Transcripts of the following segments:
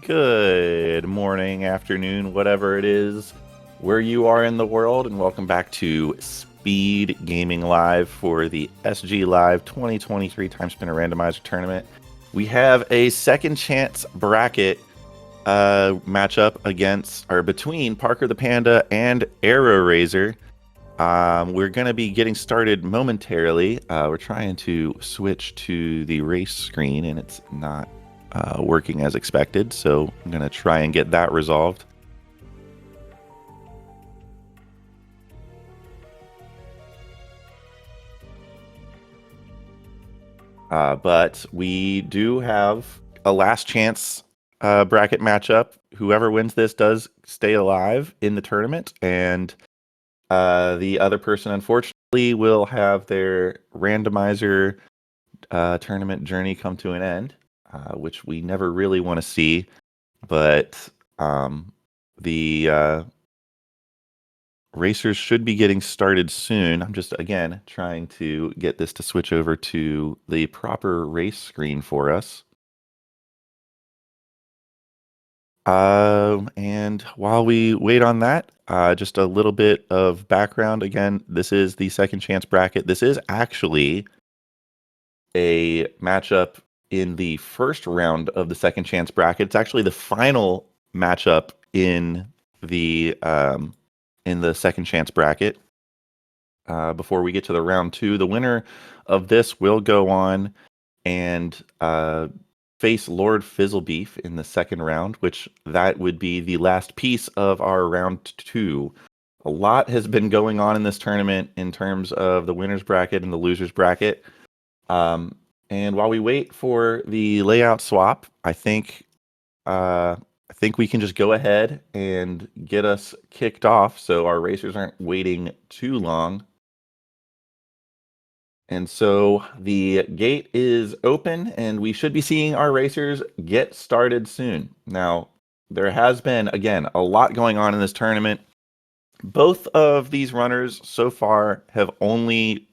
Good morning, afternoon, whatever it is, where you are in the world, and welcome back to Speedgaming Live for the SGLIVE 2023 Timespinner Randomizer Tournament. We have a second chance bracket matchup between ParkerthePanda and AeroRaiser. We're going to be getting started momentarily. We're trying to switch to the race screen, and it's not working as expected, so I'm going to try and get that resolved. But we do have a last chance bracket matchup. Whoever wins this does stay alive in the tournament, and the other person, unfortunately, will have their randomizer tournament journey come to an end. Which we never really want to see, but the racers should be getting started soon. I'm just, again, trying to get this to switch over to the proper race screen for us. And while we wait on that, just a little bit of background. Again, this is the second chance bracket. This is actually a matchup in the first round of the second chance bracket. It's actually the final matchup in the second chance bracket. Before we get to the round two, the winner of this will go on and face Lord Fizzlebeef in the second round, which that would be the last piece of our round two. A lot has been going on in this tournament in terms of the winner's bracket and the loser's bracket. And while we wait for the layout swap, I think we can just go ahead and get us kicked off so our racers aren't waiting too long. And so the gate is open, and we should be seeing our racers get started soon. Now, there has been, again, a lot going on in this tournament. Both of these runners so far have only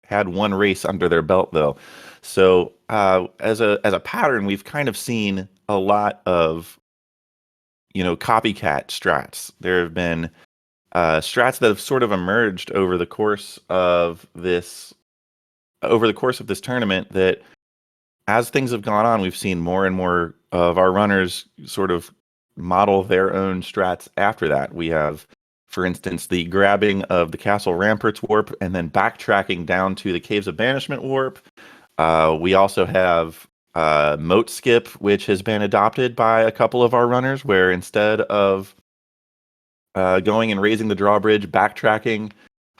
had one race under their belt, though. So as a pattern, we've kind of seen a lot of copycat strats. There have been strats that have sort of emerged over the course of this tournament, that as things have gone on, we've seen more and more of our runners sort of model their own strats after that. We have, for instance, the grabbing of the Castle Ramparts warp and then backtracking down to the Caves of Banishment warp. We also have moat skip, which has been adopted by a couple of our runners, where instead of going and raising the drawbridge, backtracking,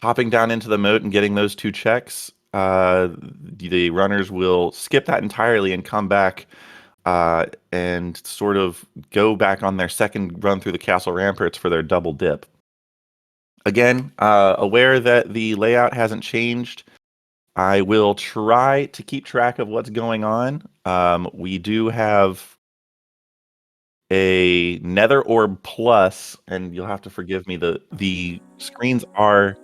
hopping down into the moat and getting those two checks, the runners will skip that entirely and come back and sort of go back on their second run through the Castle Ramparts for their double dip. Again, aware that the layout hasn't changed, I will try to keep track of what's going on. We do have a Nether Orb Plus, and you'll have to forgive me, the screens are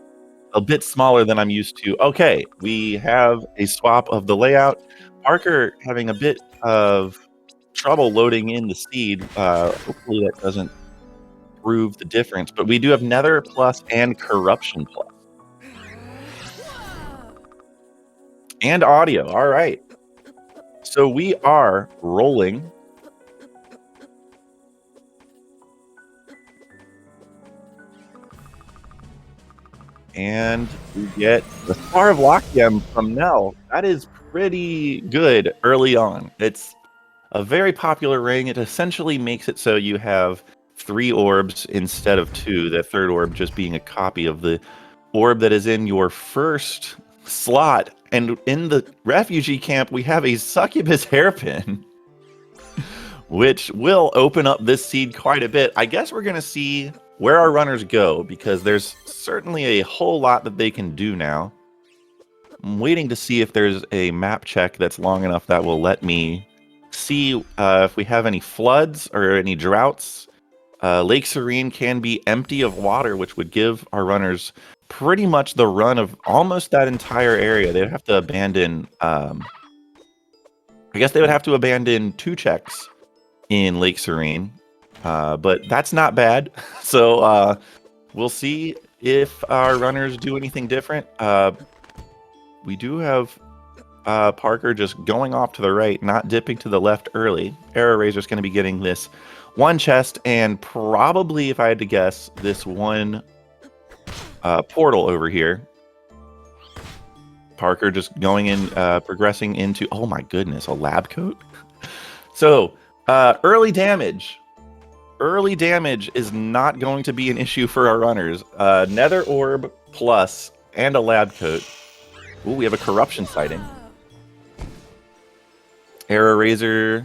a bit smaller than I'm used to. Okay, we have a swap of the layout. Parker having a bit of trouble loading in the seed. Hopefully that doesn't prove the difference, but we do have Nether Plus and Corruption Plus. And audio. All right. So we are rolling. And we get the Star of Lachiam from Nell. That is pretty good early on. It's a very popular ring. It essentially makes it so you have 3 orbs instead of 2, the third orb just being a copy of the orb that is in your first slot. And in the refugee camp, we have a succubus hairpin, which will open up this seed quite a bit. I guess we're going to see where our runners go, because there's certainly a whole lot that they can do now. I'm waiting to see if there's a map check that's long enough that will let me see if we have any floods or any droughts. Lake Serene can be empty of water, which would give our runners pretty much the run of almost that entire area. They would have to abandon, I guess they would have to abandon 2 checks in Lake Serene, but that's not bad. So we'll see if our runners do anything different. We do have Parker just going off to the right, not dipping to the left early. AeroRaiser's going to be getting this one chest, and probably, if I had to guess, this one portal over here. Parker just going in, progressing into, oh my goodness, a lab coat? So, early damage. Early damage is not going to be an issue for our runners. Nether Orb plus and a lab coat. Ooh, we have a corruption sighting. AeroRaiser,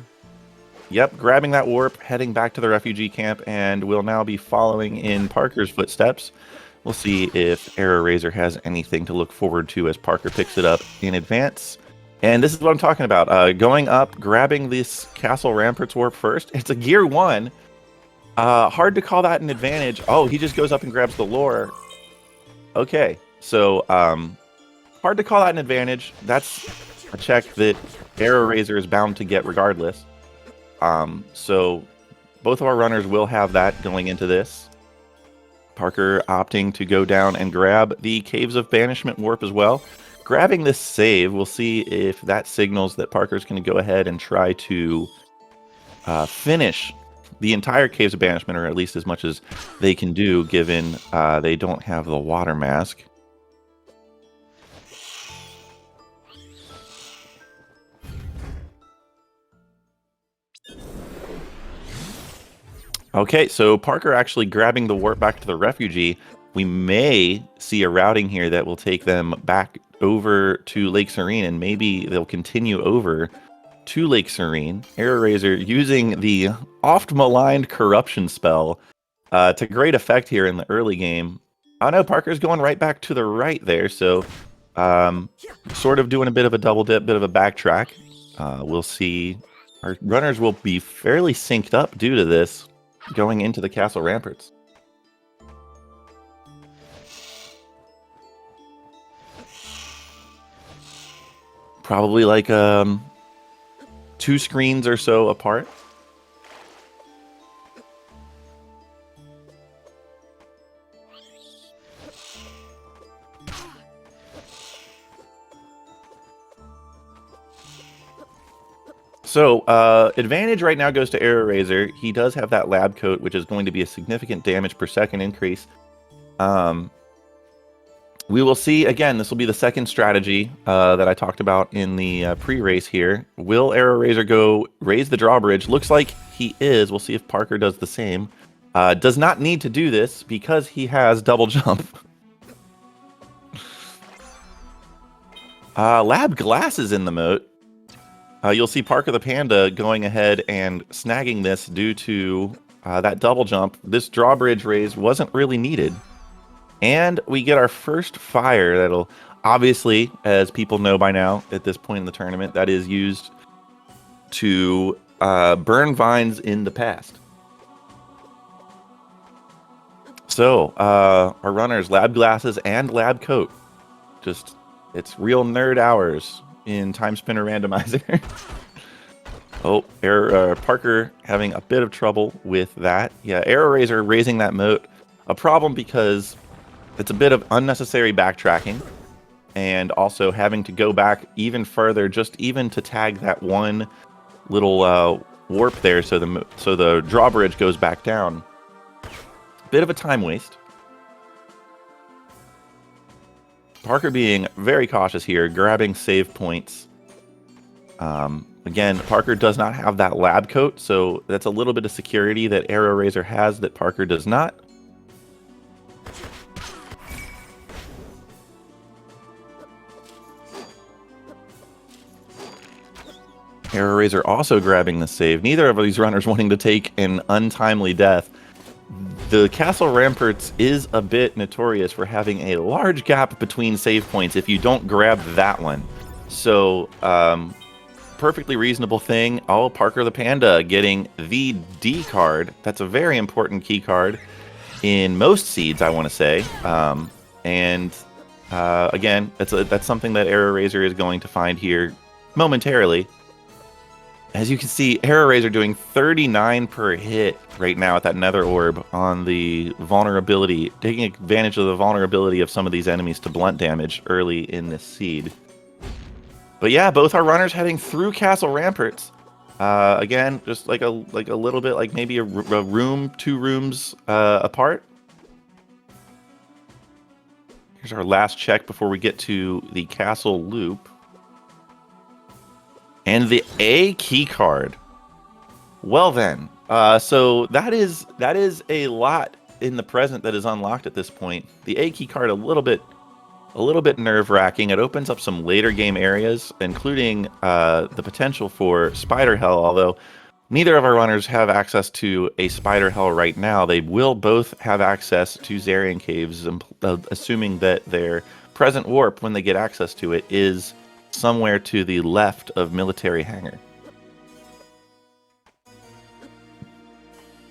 yep, grabbing that warp, heading back to the refugee camp, and will now be following in Parker's footsteps. We'll see if AeroRaiser has anything to look forward to as Parker picks it up in advance. And this is what I'm talking about. Going up, grabbing this Castle Ramparts warp first. It's a gear 1. Hard to call that an advantage. Oh, he just goes up and grabs the lore. Okay, so hard to call that an advantage. That's a check that AeroRaiser is bound to get regardless. So both of our runners will have that going into this. Parker opting to go down and grab the Caves of Banishment warp as well. Grabbing this save, we'll see if that signals that Parker's going to go ahead and try to finish the entire Caves of Banishment, or at least as much as they can do, given they don't have the water mask. Okay, so Parker actually grabbing the warp back to the refugee. We may see a routing here that will take them back over to Lake Serene, and maybe they'll continue over to Lake Serene. AeroRaiser using the oft-maligned corruption spell to great effect here in the early game. Oh no, Parker's going right back to the right there, so sort of doing a bit of a double dip, bit of a backtrack. We'll see. Our runners will be fairly synced up due to this, going into the Castle Ramparts. Probably like 2 screens or so apart. So, advantage right now goes to AeroRaiser. He does have that lab coat, which is going to be a significant damage per second increase. We will see, again, this will be the second strategy that I talked about in the pre-race here. Will AeroRaiser go raise the drawbridge? Looks like he is. We'll see if Parker does the same. Does not need to do this because he has double jump. Lab glasses in the moat. You'll see ParkerthePanda going ahead and snagging this due to that double jump. This drawbridge raise wasn't really needed. And we get our first fire that'll, obviously, as people know by now at this point in the tournament, that is used to burn vines in the past. So, our runners, lab glasses and lab coat. Just, it's real nerd hours in Timespinner Randomizer. Oh, Parker having a bit of trouble with that. Yeah, AeroRaiser raising that moat. A problem because it's a bit of unnecessary backtracking, and also having to go back even further, just even to tag that one little warp there, so the drawbridge goes back down. Bit of a time waste. Parker being very cautious here, grabbing save points. Again, Parker does not have that lab coat, so that's a little bit of security that AeroRaiser has that Parker does not. AeroRaiser also grabbing the save. Neither of these runners wanting to take an untimely death. The Castle Ramparts is a bit notorious for having a large gap between save points if you don't grab that one. So, perfectly reasonable thing. Oh, ParkerthePanda getting the D card. That's a very important key card in most seeds, I want to say. Again, that's something that AeroRaiser is going to find here momentarily. As you can see, AeroRaiser doing 39 per hit right now at that nether orb on the vulnerability, taking advantage of the vulnerability of some of these enemies to blunt damage early in this seed. But yeah, both our runners heading through Castle Ramparts. Again, just like a little bit, like maybe a room, 2 rooms apart. Here's our last check before we get to the castle loop. And the A key card. Well then, so that is a lot in the present that is unlocked at this point. The A key card a little bit nerve-wracking. It opens up some later game areas, including the potential for Spider Hell. Although neither of our runners have access to a Spider Hell right now, they will both have access to Zarian Caves, assuming that their present warp, when they get access to it, is somewhere to the left of Military Hangar.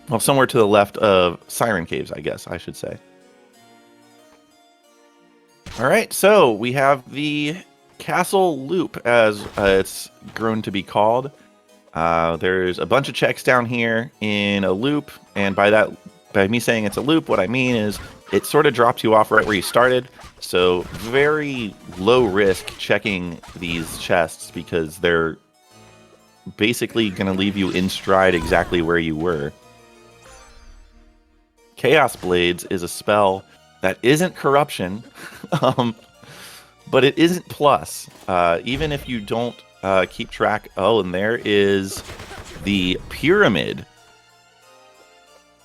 Well, somewhere to the left of Siren Caves, I guess I should say. All right, so we have the Castle Loop, as it's grown to be called. There's a bunch of checks down here in a loop, and by me saying it's a loop, what I mean is it sort of drops you off right where you started. So very low risk checking these chests because they're basically going to leave you in stride exactly where you were. Chaos Blades is a spell that isn't corruption, but it isn't plus. Even if you don't keep track. Oh, and there is the Pyramid.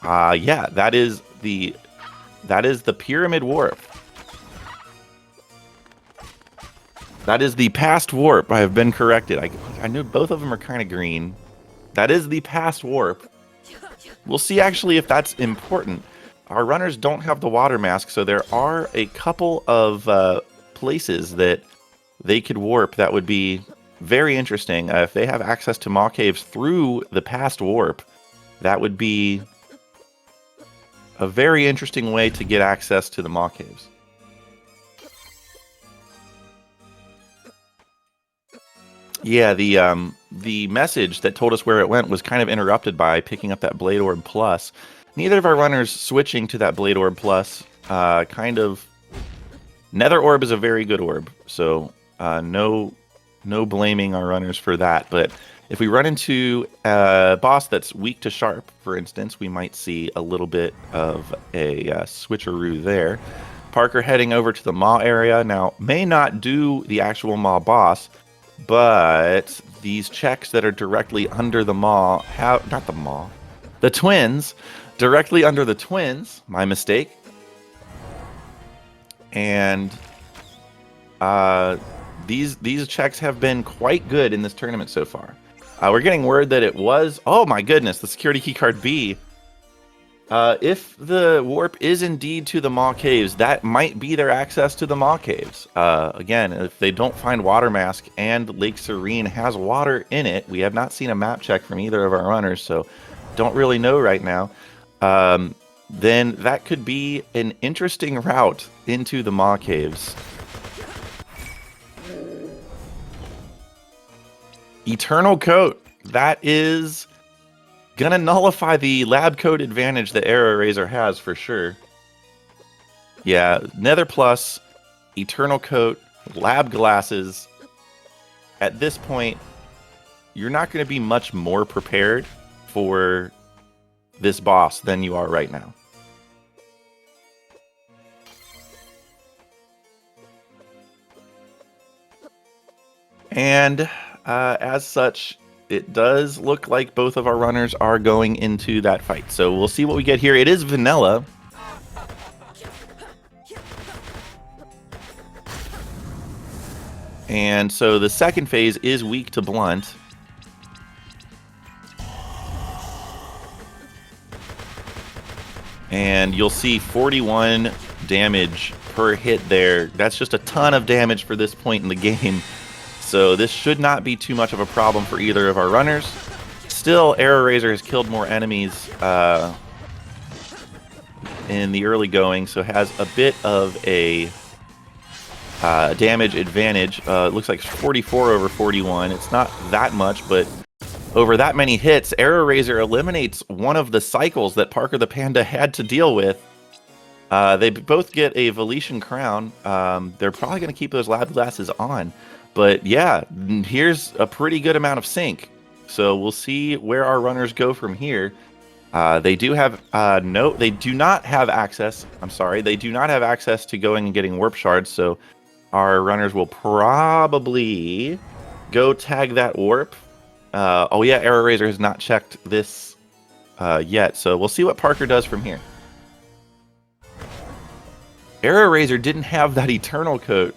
Yeah, that is the Pyramid Warp. That is the past warp. I have been corrected. I knew both of them are kind of green. That is the past warp. We'll see actually if that's important. Our runners don't have the water mask, so there are a couple of places that they could warp that would be very interesting. If they have access to Maw Caves through the past warp, that would be a very interesting way to get access to the Maw Caves. Yeah, the message that told us where it went was kind of interrupted by picking up that Blade Orb Plus. Neither of our runners switching to that Blade Orb Plus. Nether Orb is a very good orb, so no blaming our runners for that. But if we run into a boss that's weak to Sharp, for instance, we might see a little bit of a switcheroo there. Parker heading over to the Maw area. Now, may not do the actual Maw boss, but these checks that are directly under the Maw have, not the Maw, the Twins, directly under the Twins, my mistake. And these checks have been quite good in this tournament so far. We're getting word that it was, oh my goodness, the security keycard B. If the warp is indeed to the Maw Caves, that might be their access to the Maw Caves. Again, if they don't find Water Mask and Lake Serene has water in it, we have not seen a map check from either of our runners, so don't really know right now. Then that could be an interesting route into the Maw Caves. Eternal Coat. That is gonna nullify the lab coat advantage that AeroRaiser has for sure. Yeah, Nether Plus, Eternal Coat, Lab Glasses. At this point, you're not going to be much more prepared for this boss than you are right now. And as such, it does look like both of our runners are going into that fight. So we'll see what we get here. It is vanilla. And so the second phase is weak to blunt. And you'll see 41 damage per hit there. That's just a ton of damage for this point in the game. So this should not be too much of a problem for either of our runners. Still, AeroRaiser has killed more enemies in the early going, so has a bit of a damage advantage. It looks like 44 over 41. It's not that much, but over that many hits, AeroRaiser eliminates one of the cycles that ParkerthePanda had to deal with. They both get a Veletian crown. They're probably going to keep those lab glasses on. But yeah, here's a pretty good amount of sync. So we'll see where our runners go from here. They do have they do not have access. I'm sorry, they do not have access to going and getting warp shards. So our runners will probably go tag that warp. Oh yeah, AeroRaiser has not checked this yet, so we'll see what Parker does from here. AeroRaiser didn't have that Eternal Coat.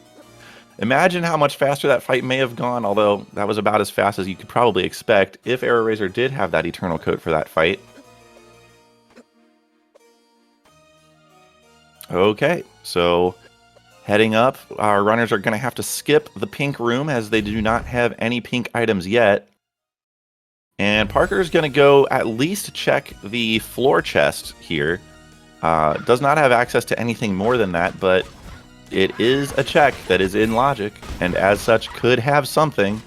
Imagine how much faster that fight may have gone, although that was about as fast as you could probably expect if AeroRaiser did have that Eternal Coat for that fight. Okay, so heading up, our runners are going to have to skip the pink room as they do not have any pink items yet. And Parker is going to go at least check the floor chest here. Does not have access to anything more than that, but it is a check that is in logic, and as such could have something.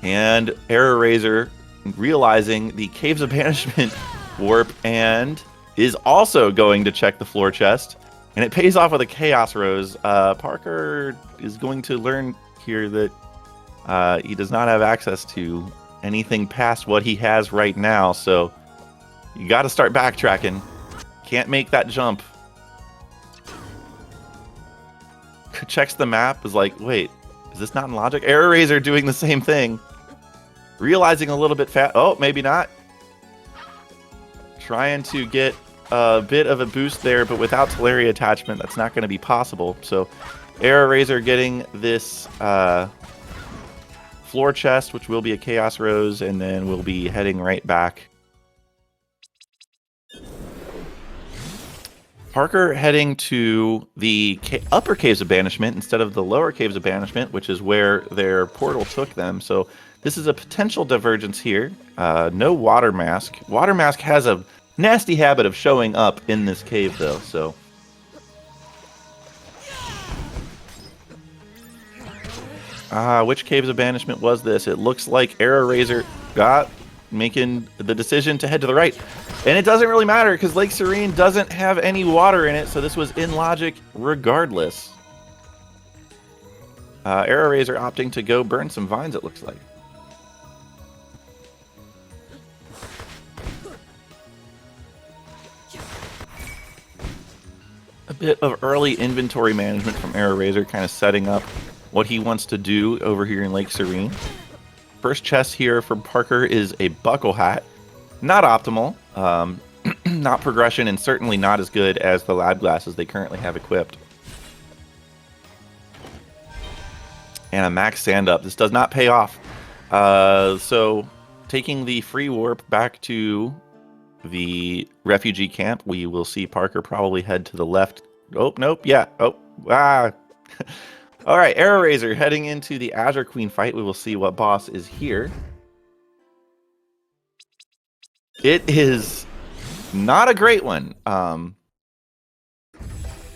And AeroRaiser realizing the Caves of Banishment warp and is also going to check the floor chest. And it pays off with a Chaos Rose. Parker is going to learn here that he does not have access to anything past what he has right now, so you got to start backtracking. Can't make that jump. Checks the map, is like, wait, is this not in logic? AeroRaiser doing the same thing. Realizing a little bit fast. Oh, maybe not. Trying to get a bit of a boost there, but without Teleria attachment, that's not going to be possible. So AeroRaiser getting this floor chest, which will be a Chaos Rose, and then we'll be heading right back. Parker heading to the upper Caves of Banishment instead of the lower Caves of Banishment, which is where their portal took them. So this is a potential divergence here. No Water Mask. Water Mask has a nasty habit of showing up in this cave, though. So which Caves of Banishment was this? It looks like AeroRaiser got making the decision to head to the right. And it doesn't really matter because Lake Serene doesn't have any water in it, so this was in logic regardless. AeroRaiser opting to go burn some vines, it looks like. A bit of early inventory management from AeroRaiser, kind of setting up what he wants to do over here in Lake Serene. First chest here for Parker is a buckle hat. Not optimal, not progression, and certainly not as good as the lab glasses they currently have equipped. And a max stand up. This does not pay off. So taking the free warp back to the refugee camp, we will see Parker probably head to the left. Oh, nope, yeah. Oh, ah. All right, AeroRaiser heading into the Azure Queen fight. We will see what boss is here. It is not a great one.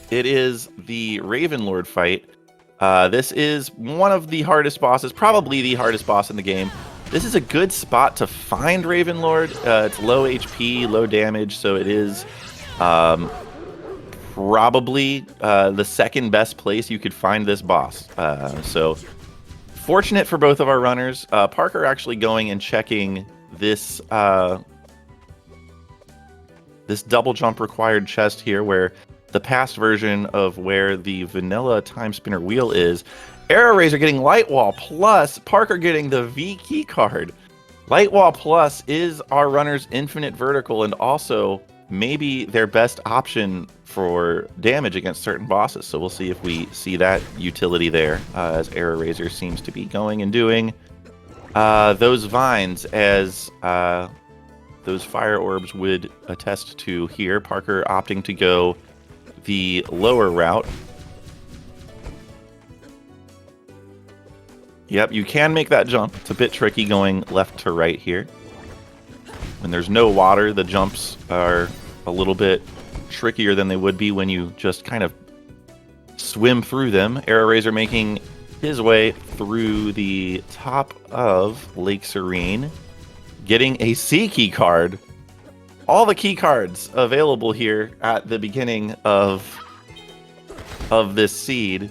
It is the Raven Lord fight. This is one of the hardest bosses, probably the hardest boss in the game. This is a good spot to find Raven Lord. It's low HP, low damage, so it is probably the second best place you could find this boss. So fortunate for both of our runners. Parker actually going and checking this this double jump required chest here, where the past version of where the vanilla Timespinner wheel is. AeroRaiser getting Lightwall Plus, Parker getting the V key card. Lightwall Plus is our runner's infinite vertical and also maybe their best option for damage against certain bosses. So we'll see if we see that utility there, as AeroRaiser seems to be going and doing those vines as those fire orbs would attest to here. Parker opting to go the lower route. Yep, you can make that jump. It's a bit tricky going left to right here. When there's no water, the jumps are a little bit trickier than they would be when you just kind of swim through them. AeroRaiser making his way through the top of Lake Serene, getting a C key card. All the key cards available here at the beginning of this seed.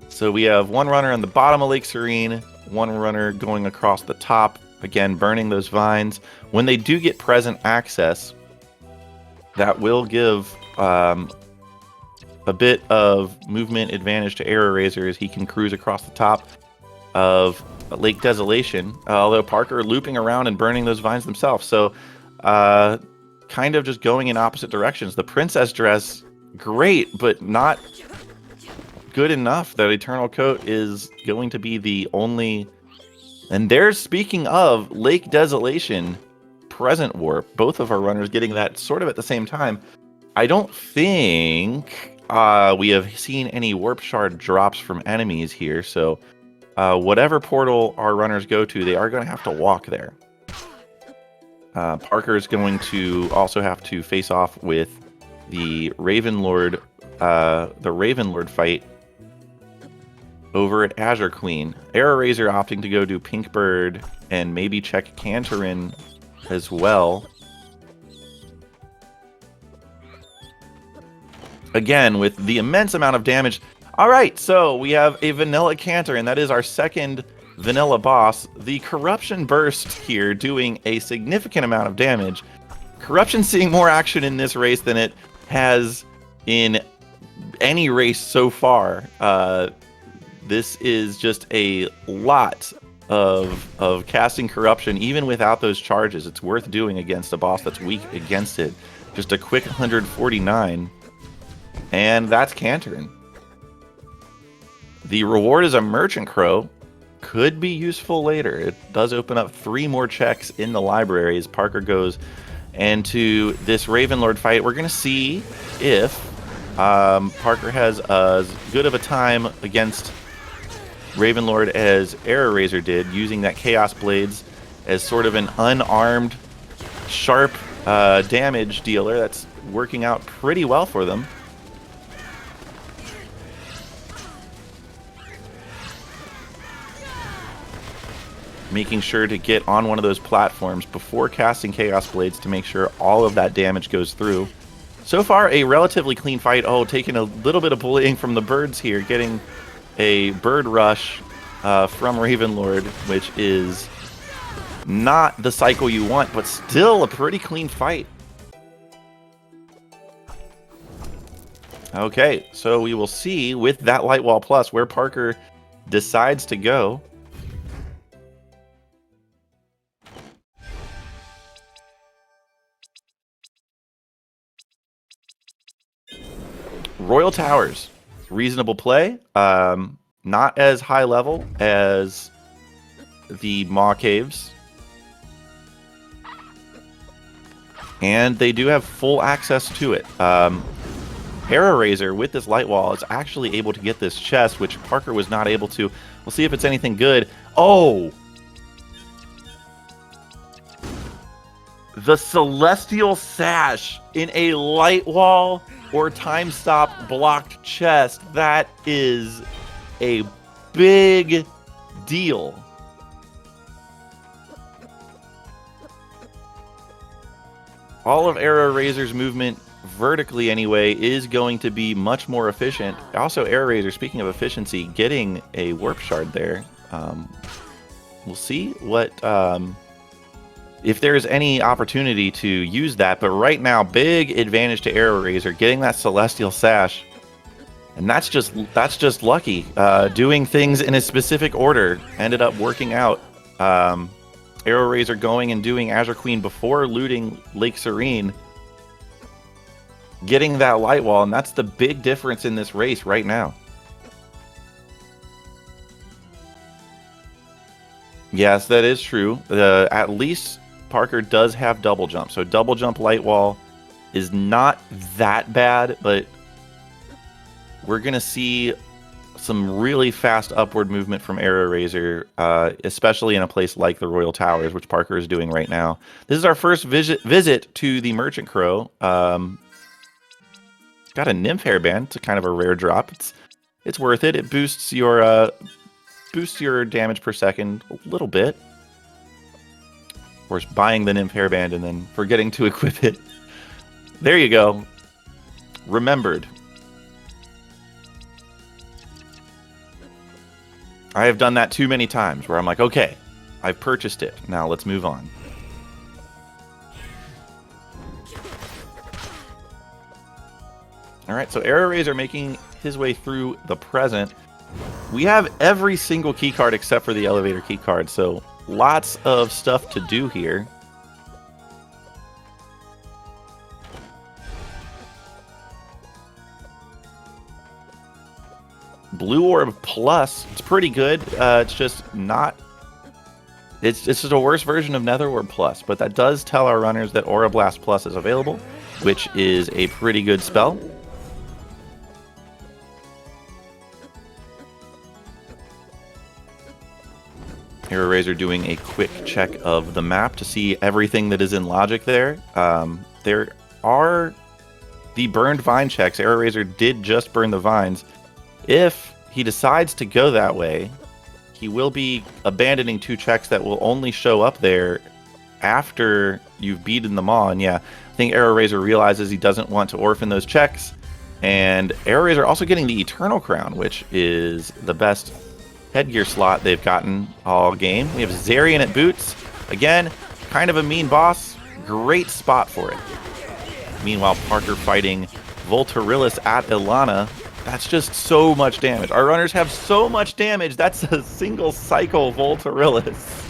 So we have one runner on the bottom of Lake Serene, one runner going across the top, again burning those vines. When they do get present access, that will give a bit of movement advantage to AeroRaiser as he can cruise across the top of Lake Desolation, although Parker looping around and burning those vines themselves. So kind of just going in opposite directions. The princess dress, great, but not good enough. That Eternal Coat is going to be the only... And there's, speaking of Lake Desolation, Present Warp, both of our runners getting that sort of at the same time. I don't think we have seen any Warp Shard drops from enemies here, so whatever portal our runners go to, they are going to have to walk there. Parker is going to also have to face off with the Ravenlord fight over at Azure Queen. AeroRaiser opting to go do Pinkbird and maybe check Cantorin as well. Again, with the immense amount of damage. All right, so we have a Vanilla Cantorin. That is our second Vanilla boss. The Corruption Burst here doing a significant amount of damage. Corruption seeing more action in this race than it has in any race so far. This is just a lot of casting Corruption, even without those charges. It's worth doing against a boss that's weak against it. Just a quick 149. And that's Cantorin. The reward is a Merchant Crow. Could be useful later. It does open up 3 more checks in the library as Parker goes into this Ravenlord fight. We're going to see if Parker has as good of a time against Ravenlord as AeroRaiser did, using that Chaos Blades as sort of an unarmed, sharp damage dealer. That's working out pretty well for them. Making sure to get on one of those platforms before casting Chaos Blades to make sure all of that damage goes through. So far, a relatively clean fight. Oh, taking a little bit of bullying from the birds here, getting a bird rush from Ravenlord, which is not the cycle you want, but still a pretty clean fight. Okay, so we will see with that Light Wall Plus where Parker decides to go. Royal Towers, reasonable play. Not as high level as the Maw Caves. And they do have full access to it. AeroRaiser with this light wall is actually able to get this chest, which Parker was not able to. We'll see if it's anything good. Oh! The Celestial Sash in a light wall or time stop blocked chest. That is a big deal. All of AeroRaiser's movement vertically anyway is going to be much more efficient. Also, AeroRaiser, speaking of efficiency, getting a warp shard there. We'll see what if there's any opportunity to use that, but right now, big advantage to AeroRaiser, getting that Celestial Sash, and that's just lucky. Doing things in a specific order ended up working out. AeroRaiser going and doing Azure Queen before looting Lake Serene, getting that light wall, and that's the big difference in this race right now. Yes, that is true. At least Parker does have double jump, so double jump light wall is not that bad, but we're gonna see some really fast upward movement from AeroRaiser, especially in a place like the Royal Towers, which Parker is doing right now. This is our first visit to the Merchant Crow. Got a Nymph hairband. It's a kind of a rare drop. It's it's worth it. It boosts your damage per second a little bit. Of course, buying the Nymph Hairband and then forgetting to equip it. There you go. Remembered. I have done that too many times where I'm like, okay, I've purchased it. Now let's move on. All right, so AeroRaiser making his way through the present. We have every single keycard except for the elevator keycard, so lots of stuff to do here. Blue Orb Plus, it's pretty good. It's just not... It's just a worse version of Nether Orb Plus, but that does tell our runners that Aura Blast Plus is available, which is a pretty good spell. AeroRaiser doing a quick check of the map to see everything that is in logic there. There are the burned vine checks. AeroRaiser did just burn the vines. If he decides to go that way, he will be abandoning 2 checks that will only show up there after you've beaten them all. And yeah, I think AeroRaiser realizes he doesn't want to orphan those checks. And AeroRaiser also getting the Eternal Crown, which is the best headgear slot they've gotten all game. We have Zarian at boots. Again, kind of a mean boss. Great spot for it. Meanwhile, Parker fighting Volturilis at Ilana. That's just so much damage. Our runners have so much damage. That's a single cycle Volturilis.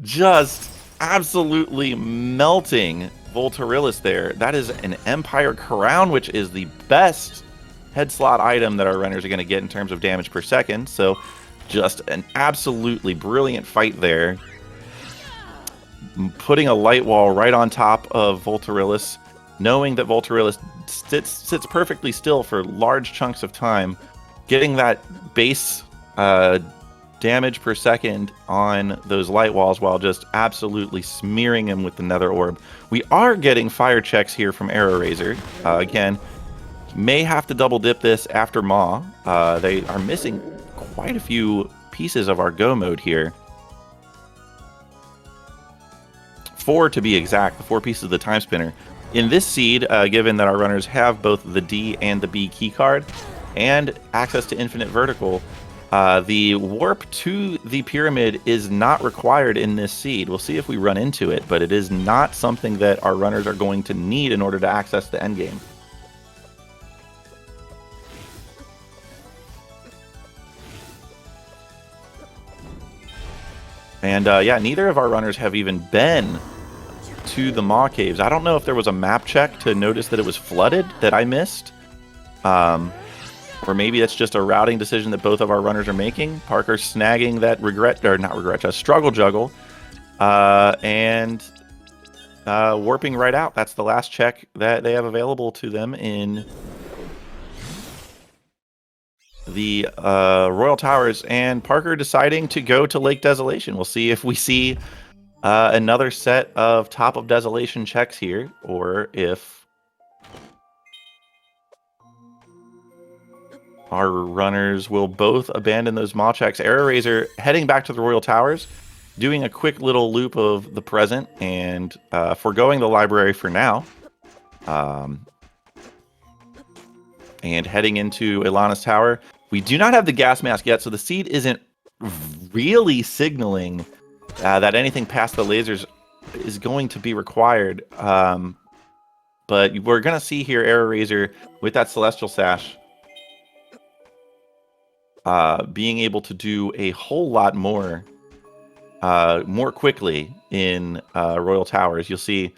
Just absolutely melting Volturilis there. That is an Empire Crown, which is the best head slot item that our runners are going to get in terms of damage per second. So just an absolutely brilliant fight there. Putting a light wall right on top of Volturilis, knowing that Volturilis sits perfectly still for large chunks of time, getting that base damage per second on those light walls while just absolutely smearing him with the Nether Orb. We are getting fire checks here from AeroRaiser. Again, may have to double dip this after Maw. They are missing quite a few pieces of our go mode here. 4 to be exact, the 4 pieces of the Timespinner. In this seed, given that our runners have both the D and the B keycard and access to infinite vertical, the warp to the pyramid is not required in this seed. We'll see if we run into it, but it is not something that our runners are going to need in order to access the endgame. And yeah, neither of our runners have even been to the Maw Caves. I don't know if there was a map check to notice that it was flooded that I missed. Or maybe that's just a routing decision that both of our runners are making. Parker snagging that struggle juggle. And warping right out. That's the last check that they have available to them in the Royal Towers, and Parker deciding to go to Lake Desolation. We'll see if we see another set of Top of Desolation checks here, or if our runners will both abandon those Maw checks. AeroRaiser heading back to the Royal Towers, doing a quick little loop of the present, and foregoing the library for now. And heading into Ilana's tower. We do not have the gas mask yet, so the seed isn't really signaling that anything past the lasers is going to be required. But we're going to see here AeroRaiser with that Celestial Sash being able to do a whole lot more quickly in Royal Towers. You'll see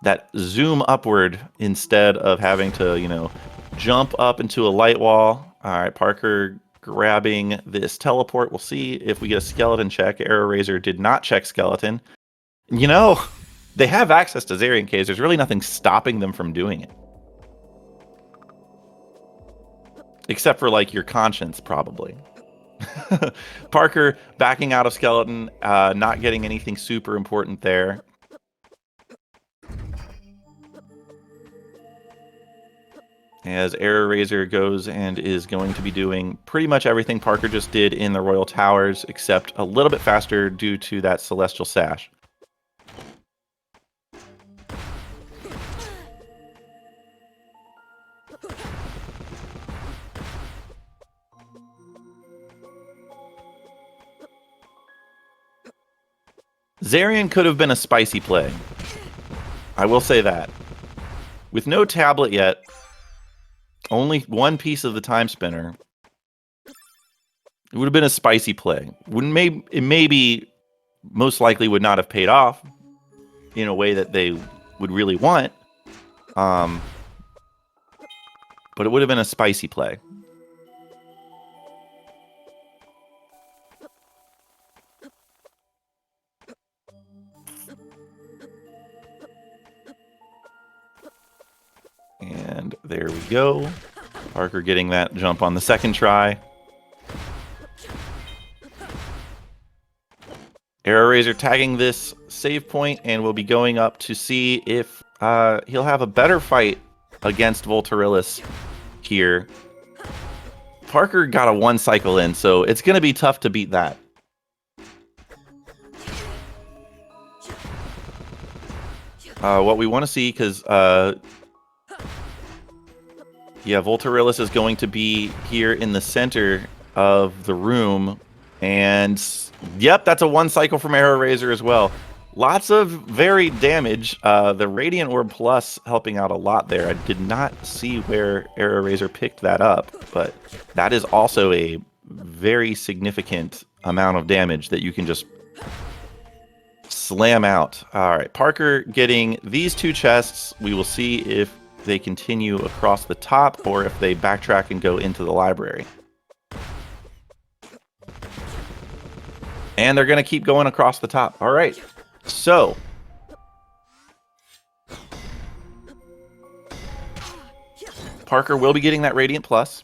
that zoom upward instead of having to, jump up into a light wall. All right, Parker grabbing this teleport. We'll see if we get a skeleton check. AeroRaiser did not check skeleton. They have access to Zarian Caves. There's really nothing stopping them from doing it. Except for, your conscience, probably. Parker backing out of skeleton, not getting anything super important there. as AeroRaiser goes and is going to be doing pretty much everything Parker just did in the Royal Towers, except a little bit faster due to that Celestial Sash. Zarian could have been a spicy play. I will say that. With no tablet yet, only one piece of the Timespinner, it would have been a spicy play. It maybe most likely would not have paid off in a way that they would really want. But it would have been a spicy play. And there we go. Parker getting that jump on the second try. AeroRaiser tagging this save point, and we'll be going up to see if he'll have a better fight against Volturilis here. Parker got a 1 cycle in, so it's going to be tough to beat that. What we want to see, because yeah, Volturilis is going to be here in the center of the room, and yep, that's a 1 cycle from AeroRaiser as well. Lots of varied damage. The Radiant Orb Plus helping out a lot there. I did not see where AeroRaiser picked that up, but that is also a very significant amount of damage that you can just slam out. All right, Parker getting these 2 chests. We will see if they continue across the top or if they backtrack and go into the library. And they're going to keep going across the top. All right. So, Parker will be getting that Radiant Plus.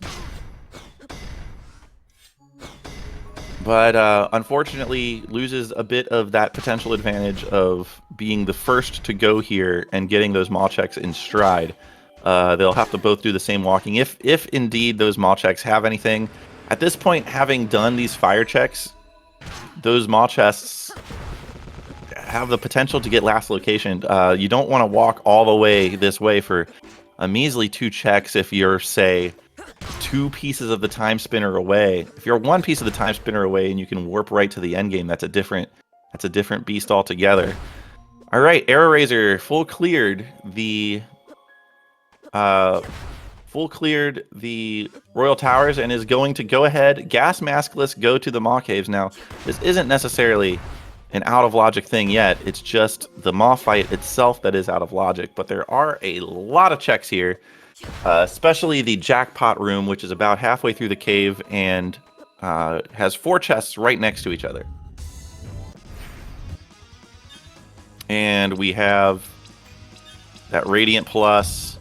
But unfortunately loses a bit of that potential advantage of being the first to go here and getting those maul checks in stride. They'll have to both do the same walking. If indeed those maul checks have anything. At this point, having done these fire checks, those maul chests have the potential to get last location. You don't want to walk all the way this way for a measly 2 checks if you're, say, 2 pieces of the Timespinner away. If you're 1 piece of the Timespinner away and you can warp right to the end game, that's a different beast altogether. All right, AeroRaiser full cleared the Royal Towers and is going to go ahead, gas maskless, go to the Maw Caves. Now, this isn't necessarily an out of logic thing yet. It's just the Maw fight itself that is out of logic. But there are a lot of checks here, especially the Jackpot Room, which is about halfway through the cave and has 4 chests right next to each other. And we have that Radiant Plus.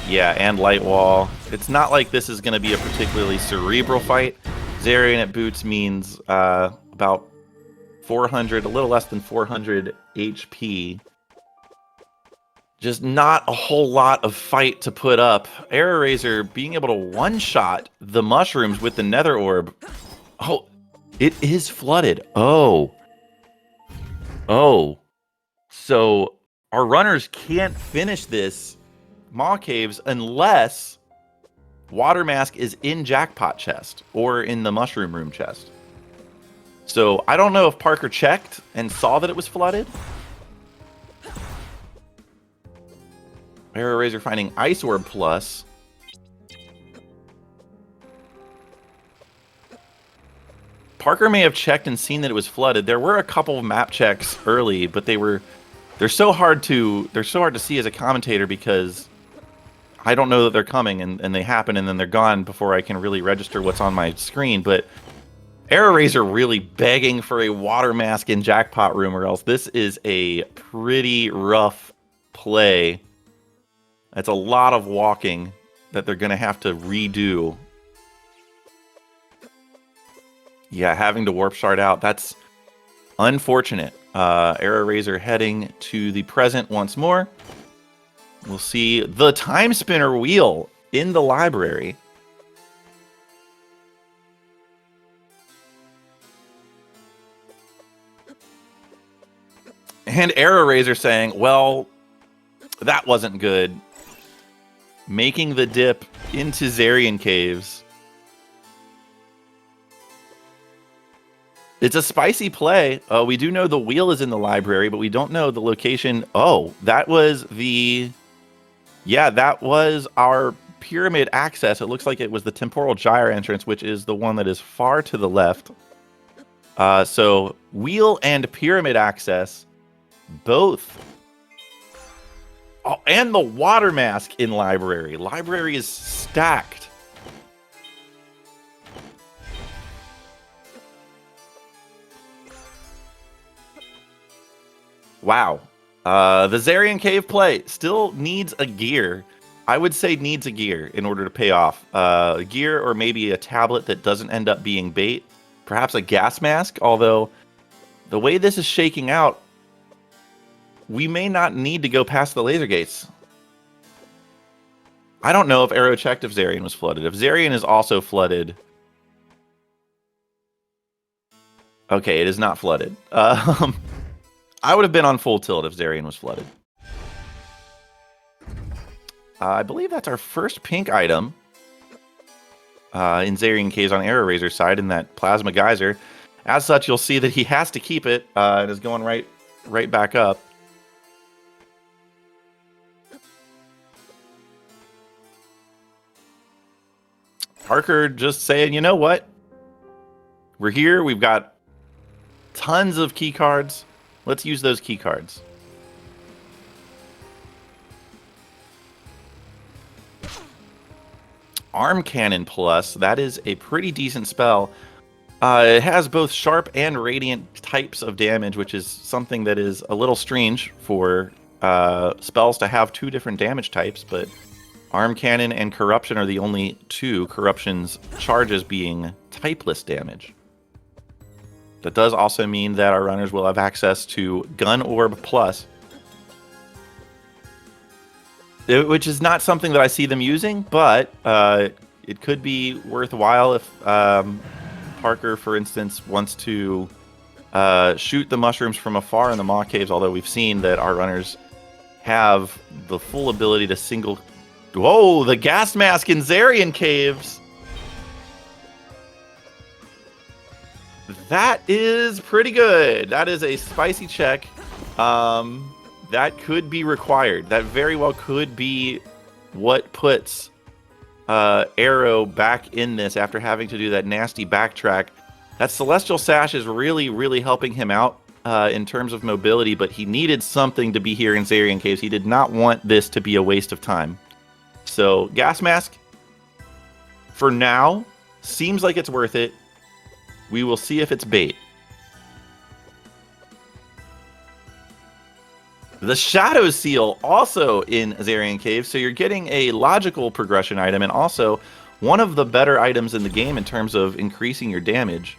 Yeah, and Light Wall. It's not like this is going to be a particularly cerebral fight. Zarian at boots means about 400, a little less than 400 HP. Just not a whole lot of fight to put up. AeroRaiser being able to one-shot the mushrooms with the Nether Orb. Oh, it is flooded. Oh. So our runners can't finish this Maw Caves unless Water Mask is in Jackpot chest or in the Mushroom Room chest. So I don't know if Parker checked and saw that it was flooded. AeroRaiser finding Ice Orb Plus. Parker may have checked and seen that it was flooded. There were a couple of map checks early, but they're so hard to see as a commentator because I don't know that they're coming and they happen and then they're gone before I can really register what's on my screen. But AeroRaiser really begging for a Water Mask in Jackpot Room, or else this is a pretty rough play. That's a lot of walking that they're going to have to redo. Yeah, having to warp shard out. That's unfortunate. AeroRaiser heading to the present once more. We'll see the Timespinner wheel in the library. And AeroRaiser saying, well, that wasn't good. Making the dip into Zarian Caves. It's a spicy play. We do know the wheel is in the library, but we don't know the location. Oh, that was the... Yeah, that was our pyramid access. It looks like it was the temporal gyre entrance, which is the one that is far to the left. So wheel and pyramid access, both. Oh, and the water mask in library. Library is stacked. Wow. The Zarian Cave play still needs a gear. I would say needs a gear in order to pay off. A gear or maybe a tablet that doesn't end up being bait. Perhaps a gas mask, although the way this is shaking out, we may not need to go past the laser gates. I don't know if Arrow checked if Zarian was flooded. If Zarian is also flooded... Okay, it is not flooded. I would have been on full tilt if Zarian was flooded. I believe that's our first pink item in Zarian Caves on AeroRaiser's side in that Plasma Geyser. As such, you'll see that he has to keep it. It is going right back up. Parker just saying, you know what? We're here. We've got tons of key cards. Let's use those key cards. Arm Cannon Plus. That is a pretty decent spell. It has both sharp and radiant types of damage, which is something that is a little strange for spells to have two different damage types, but Arm Cannon and Corruption are the only two. Corruption's charges being typeless damage. That does also mean that our runners will have access to Gun Orb Plus, which is not something that I see them using, but it could be worthwhile if Parker, for instance, wants to shoot the mushrooms from afar in the Maw Caves, although we've seen that our runners have the full ability to single... Whoa, the gas mask in Zarian Caves! That is pretty good. That is a spicy check. That could be required. That very well could be what puts Arrow back in this after having to do that nasty backtrack. That Celestial Sash is really, really helping him out in terms of mobility, but he needed something to be here in Zarian Caves. He did not want this to be a waste of time. So, Gas Mask, for now, seems like it's worth it. We will see if it's bait. The Shadow Seal, also in Zarian Cave, so you're getting a logical progression item, and also one of the better items in the game in terms of increasing your damage.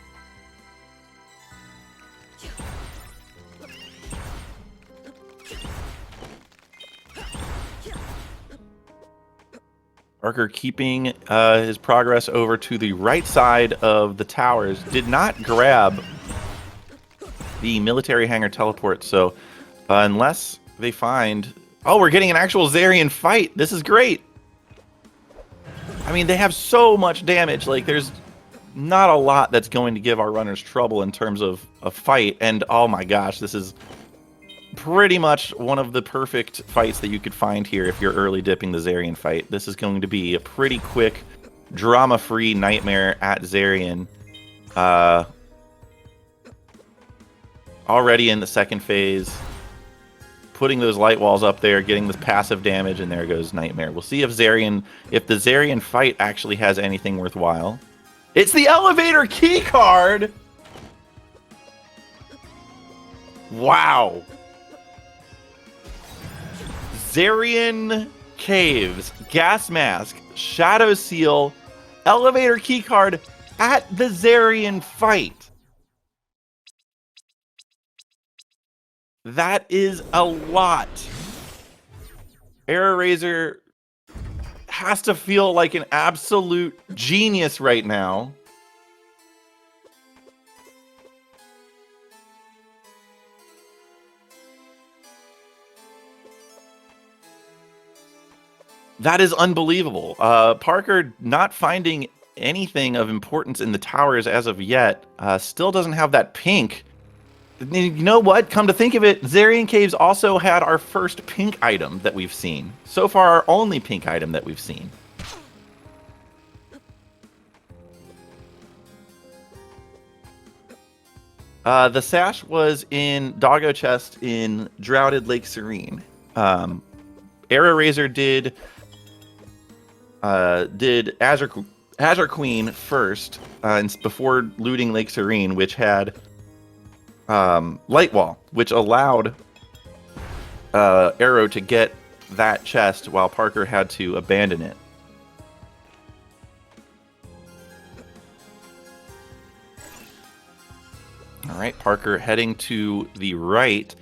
Parker keeping his progress over to the right side of the towers. Did not grab the military hangar teleport, so unless they find... Oh, we're getting an actual Zarian fight. This is great. I mean, they have so much damage. Like, there's not a lot that's going to give our runners trouble in terms of a fight. And, oh my gosh, this is pretty much one of the perfect fights that you could find here if you're early dipping the Zarian fight. This is going to be a pretty quick, drama-free nightmare at Zarian. Already in the second phase, putting those light walls up there, getting this passive damage, and there goes Nightmare. We'll see if the Zarian fight actually has anything worthwhile. It's the elevator key card! Wow. Zarian Caves, Gas Mask, Shadow Seal, elevator key card at the Zarian fight. That is a lot. AeroRaiser has to feel like an absolute genius right now. That is unbelievable. Parker not finding anything of importance in the towers as of yet. Still doesn't have that pink. You know what? Come to think of it, Zarian Caves also had our first pink item that we've seen. So far, our only pink item that we've seen. The sash was in Doggo Chest in Droughted Lake Serene. AeroRaiser did Azure Queen first, before looting Lake Serene, which had Light Wall, which allowed Arrow to get that chest while Parker had to abandon it. All right, Parker heading to the right.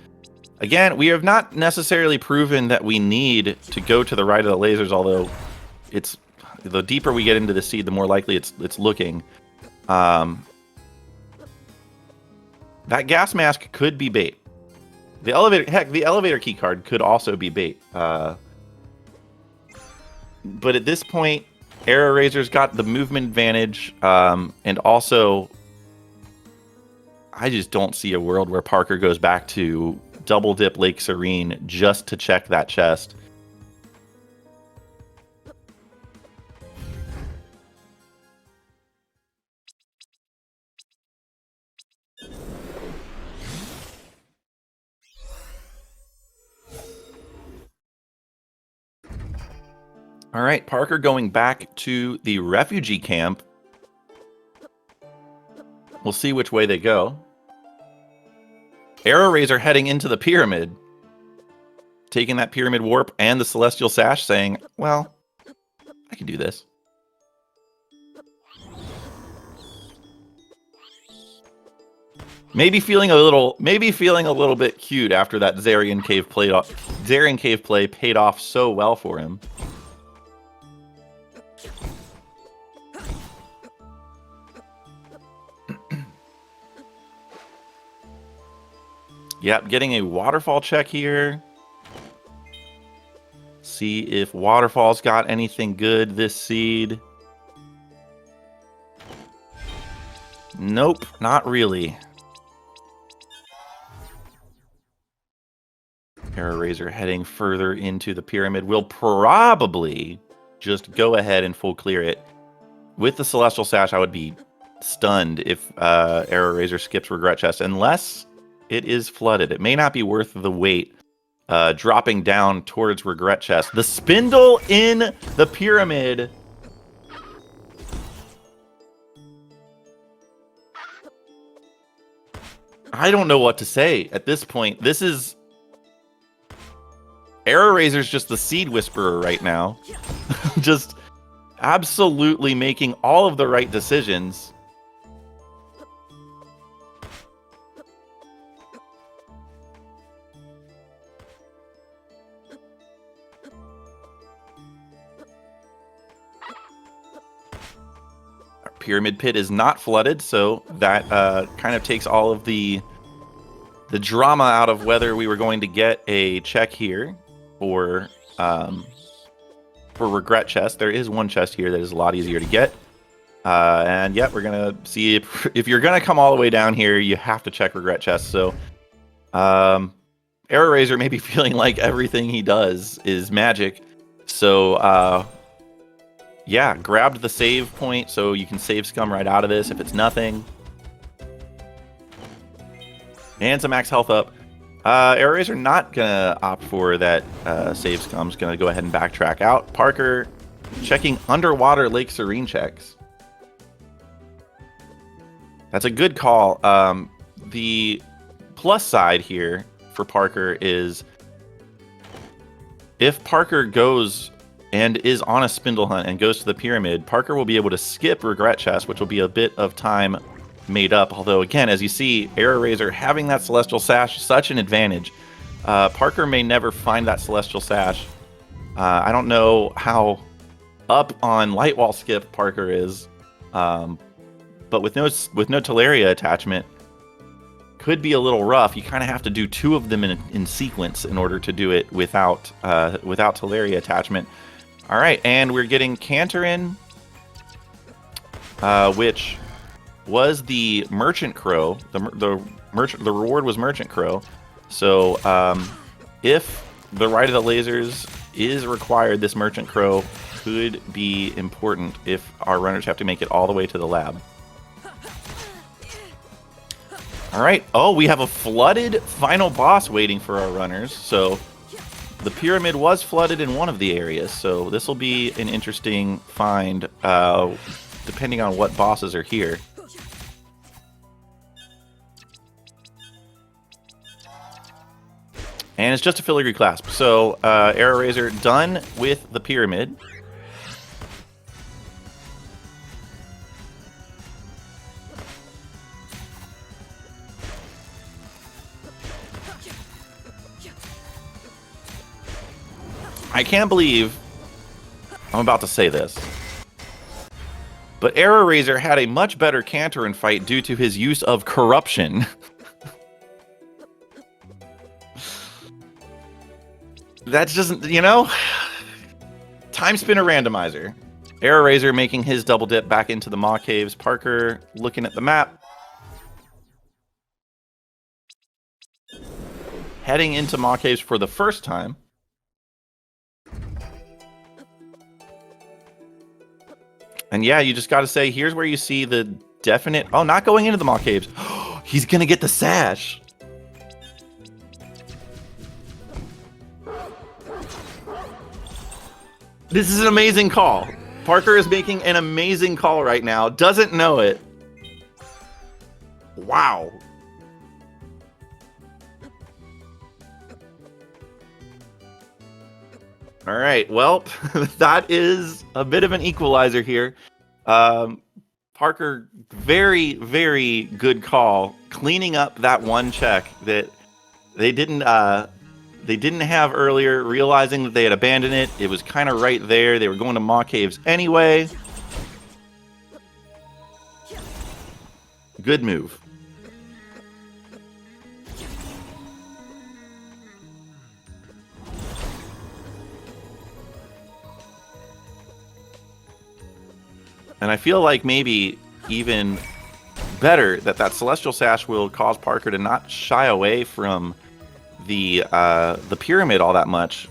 Again, we have not necessarily proven that we need to go to the right of the lasers, although it's the deeper we get into the seed, the more likely it's looking. That gas mask could be bait. The elevator key card could also be bait. But at this point, AeroRaiser's got the movement advantage, and also I just don't see a world where Parker goes back to double dip Lake Serene just to check that chest. All right, Parker going back to the refugee camp. We'll see which way they go. AeroRaiser heading into the pyramid, taking that pyramid warp and the celestial sash, saying, well, I can do this. Maybe feeling a little bit cute after that Zarian Cave play paid off so well for him. Yep, getting a waterfall check here. See if waterfall's got anything good this seed. Nope, not really. AeroRaiser heading further into the pyramid. We'll probably just go ahead and full clear it. With the Celestial Sash, I would be stunned if AeroRaiser skips Regret Chest, unless it is flooded. It may not be worth the wait dropping down towards Regret Chest. The spindle in the pyramid. I don't know what to say at this point. This is... AeroRaiser's just the Seed Whisperer right now. Just absolutely making all of the right decisions. Pyramid Pit is not flooded, so that kind of takes all of the drama out of whether we were going to get a check here for Regret Chest. There is one chest here that is a lot easier to get. And yeah, we're going to see if you're going to come all the way down here, you have to check Regret Chest. So AeroRaiser may be feeling like everything he does is magic. So yeah, grabbed the save point so you can save scum right out of this if it's nothing. And some max health up. AeroRaiser not going to opt for that save scum's going to go ahead and backtrack out. Parker checking underwater Lake Serene checks. That's a good call. The plus side here for Parker is if Parker goes and is on a spindle hunt and goes to the pyramid, Parker will be able to skip Regret Chest, which will be a bit of time made up. Although, again, as you see, AeroRaiser having that Celestial Sash, such an advantage. Parker may never find that Celestial Sash. I don't know how up on light wall skip, Parker is, but with no Teleria attachment, could be a little rough. You kind of have to do 2 of them in sequence in order to do it without Teleria attachment. All right, and we're getting Canter in, which was the Merchant Crow. The reward was Merchant Crow. So if the Rite of the Lasers is required, this Merchant Crow could be important if our runners have to make it all the way to the lab. All right. Oh, we have a flooded final boss waiting for our runners. So the pyramid was flooded in one of the areas. So this will be an interesting find, depending on what bosses are here. And it's just a filigree clasp. So AeroRaiser done with the pyramid. I can't believe I'm about to say this, but AeroRaiser had a much better Canterin fight due to his use of corruption. That's just, you know, Timespinner Randomizer. AeroRaiser making his double dip back into the Maw Caves. Parker looking at the map. Heading into Maw Caves for the first time. And yeah, you just got to say, here's where you see the definite... Oh, not going into the Maw Caves. He's going to get the sash. This is an amazing call. Parker is making an amazing call right now. Doesn't know it. Wow. All right. Well, that is a bit of an equalizer here. Parker, very, very good call. Cleaning up that one check that they didn't have earlier, realizing that they had abandoned it. It was kind of right there. They were going to Maw Caves anyway. Good move. And I feel like maybe even better that Celestial Sash will cause Parker to not shy away from the pyramid all that much.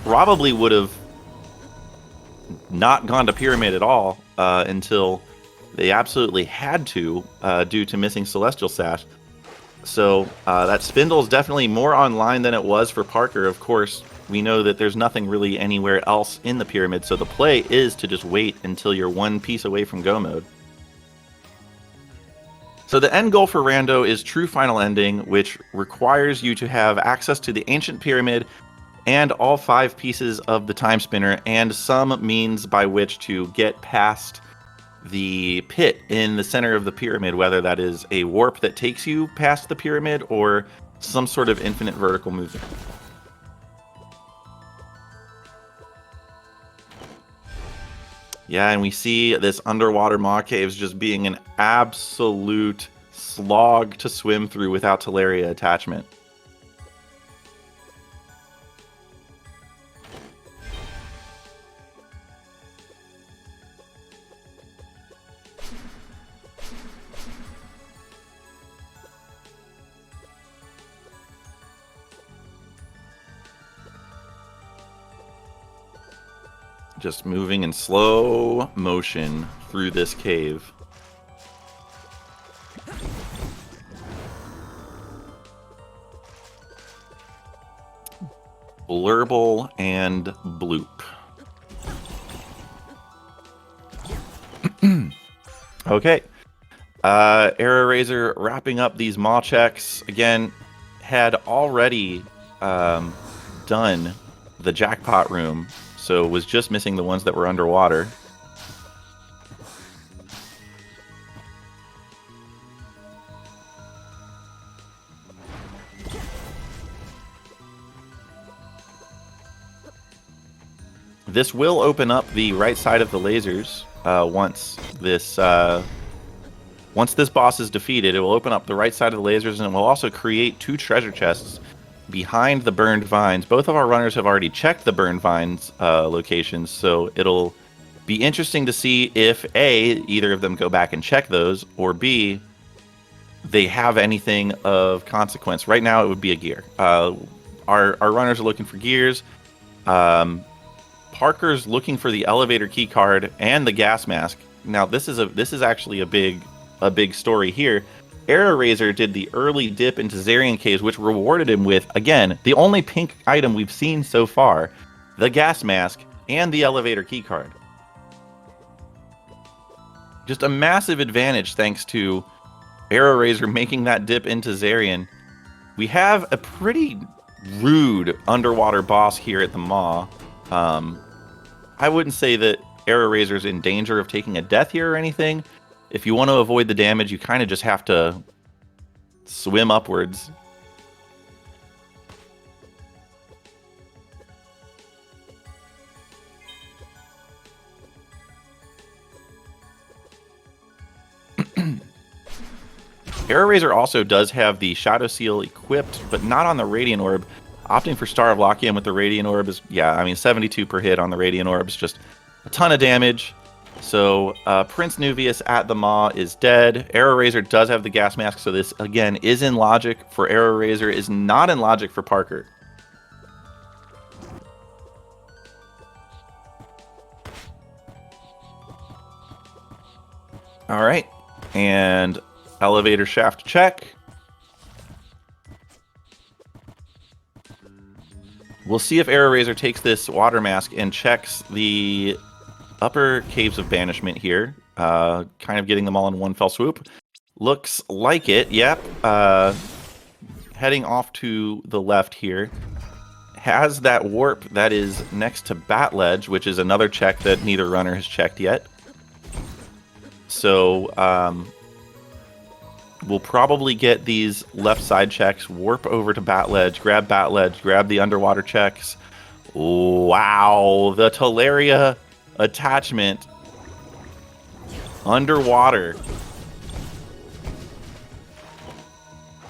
Probably would have not gone to pyramid at all until they absolutely had to due to missing Celestial Sash. So that spindle is definitely more online than it was for Parker. Of course, we know that there's nothing really anywhere else in the pyramid, so the play is to just wait until you're one piece away from go mode. So the end goal for Rando is True Final Ending, which requires you to have access to the Ancient Pyramid and all 5 pieces of the Time Spinner, and some means by which to get past the pit in the center of the pyramid, whether that is a warp that takes you past the pyramid or some sort of infinite vertical movement. Yeah, and we see this underwater Maw Caves just being an absolute slog to swim through without Teleria attachment. Just moving in slow motion through this cave. Blurble and Bloop. Okay. AeroRaiser wrapping up these Maw checks. Again, had already done the jackpot room, so was just missing the ones that were underwater. this will open up the right side of the lasers once this boss is defeated. It will open up the right side of the lasers, and it will also create 2 treasure chests behind the burned vines. Both of our runners have already checked the burned vines locations, so it'll be interesting to see if A, either of them go back and check those, or B, they have anything of consequence. Right now it would be a gear. Our runners are looking for gears. Parker's looking for the elevator key card and the gas mask. Now this is actually a big story here. AeroRaiser did the early dip into Zarian Caves, which rewarded him with, again, the only pink item we've seen so far, the gas mask and the elevator key card. Just a massive advantage thanks to AeroRaiser making that dip into Zarian. We have a pretty rude underwater boss here at the Maw. I wouldn't say that AeroRaiser's in danger of taking a death here or anything. If you want to avoid the damage, you kind of just have to swim upwards. AeroRaiser also does have the Shadow Seal equipped, but not on the Radiant Orb. Opting for Star of Lachiem with the Radiant Orb is, yeah, I mean, 72 per hit on the Radiant Orb is just a ton of damage. So Prince Nuvius at the Maw is dead. AeroRaiser does have the gas mask, so this, again, is in logic for AeroRaiser, is not in logic for Parker. All right, and elevator shaft check. We'll see if AeroRaiser takes this water mask and checks the upper caves of banishment here, kind of getting them all in one fell swoop. Looks like it, yep. Heading off to the left here. Has that warp that is next to Bat Ledge, which is another check that neither runner has checked yet. So, we'll probably get these left side checks, warp over to Bat Ledge, grab the underwater checks. Wow, the Teleria attachment underwater.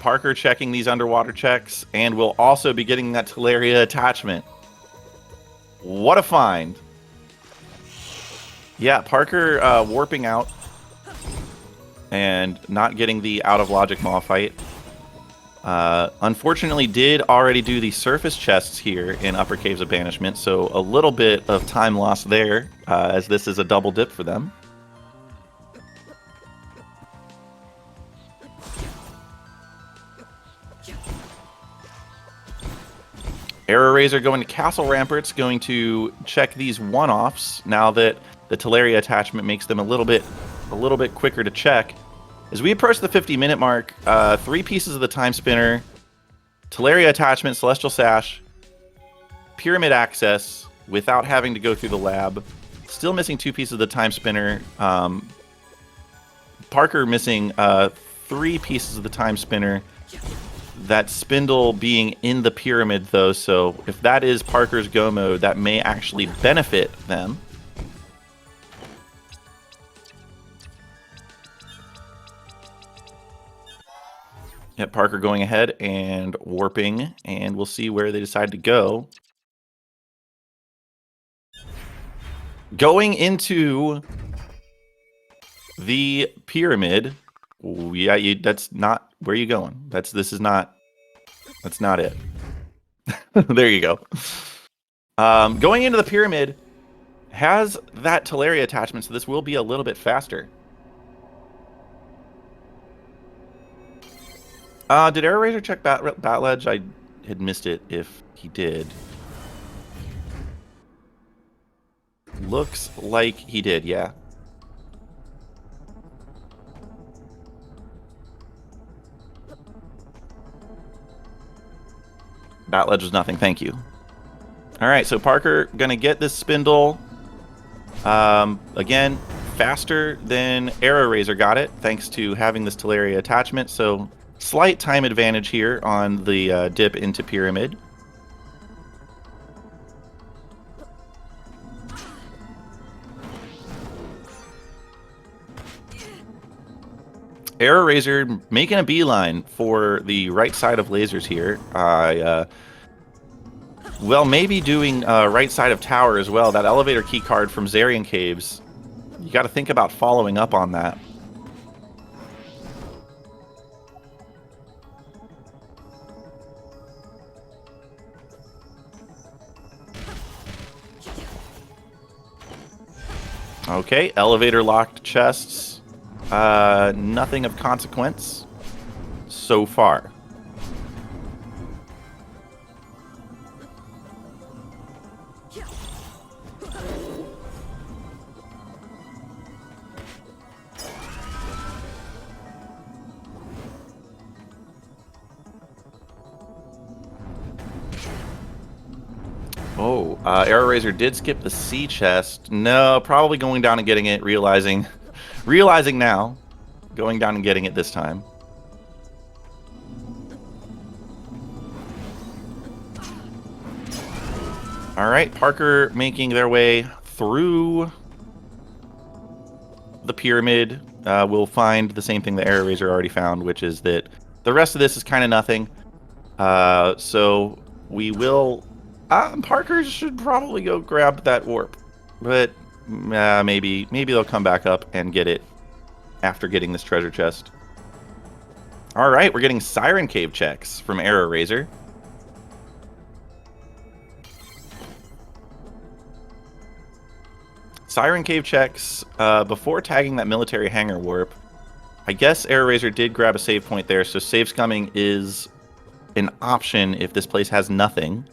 Parker checking these underwater checks, and we'll also be getting that Teleria attachment. What a find. Yeah, Parker warping out and not getting the out of logic Maw fight. Unfortunately did already do the surface chests here in Upper Caves of Banishment, so a little bit of time lost there, as this is a double dip for them. AeroRaiser going to Castle Ramparts, going to check these one-offs now that the Teleria attachment makes them a little bit quicker to check. As we approach the 50-minute mark, 3 pieces of the Timespinner, Teleria attachment, Celestial Sash, Pyramid access without having to go through the lab. Still missing 2 pieces of the Timespinner. Parker missing 3 pieces of the Timespinner. That spindle being in the pyramid, though, so if that is Parker's go mode, that may actually benefit them. Yep, Parker going ahead and warping, and we'll see where they decide to go. Going into the pyramid. Yeah, that's not where you going. That's not it. There you go. Going into the pyramid has that Teleria attachment, so this will be a little bit faster. Did AeroRaiser check Bat Ledge? I had missed it if he did. Looks like he did, yeah. Bat Ledge was nothing, thank you. Alright, so Parker gonna get this spindle. Again, faster than AeroRaiser got it, thanks to having this Teleria attachment, so slight time advantage here on the dip into Pyramid. AeroRaiser making a beeline for the right side of lasers here. Well, maybe doing right side of tower as well. That elevator key card from Zarian Caves. You got to think about following up on that. Okay, elevator locked chests. Nothing of consequence so far. Oh, AeroRaiser did skip the C chest. No, probably going down and getting it, realizing now, going down and getting it this time. All right, Parker making their way through the pyramid. We'll find the same thing that AeroRaiser already found, which is that the rest of this is kind of nothing. So we will... Parker should probably go grab that warp, but maybe they'll come back up and get it after getting this treasure chest. All right, we're getting Siren Cave checks from AeroRaiser. Siren Cave checks before tagging that military hangar warp. I guess AeroRaiser did grab a save point there, so save scumming is an option if this place has nothing.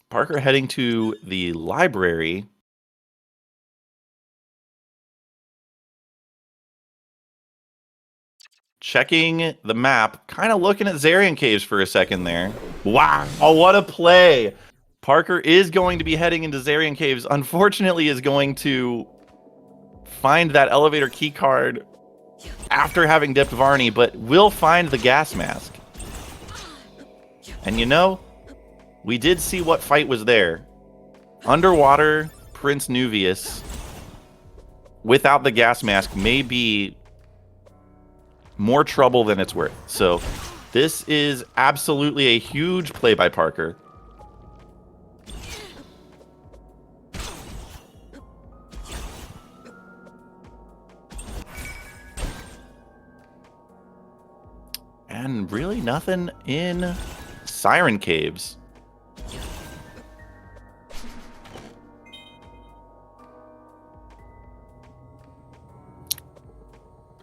Parker heading to the library. Checking the map, kind of looking at Zarian Caves for a second there. Wow, oh, what a play. Parker is going to be heading into Zarian Caves. Unfortunately, is going to find that elevator key card after having dipped Varney, but will find the gas mask. And you know, we did see what fight was there. Underwater Prince Nuvius without the gas mask may be more trouble than it's worth. So this is absolutely a huge play by Parker. And really nothing in Siren Caves.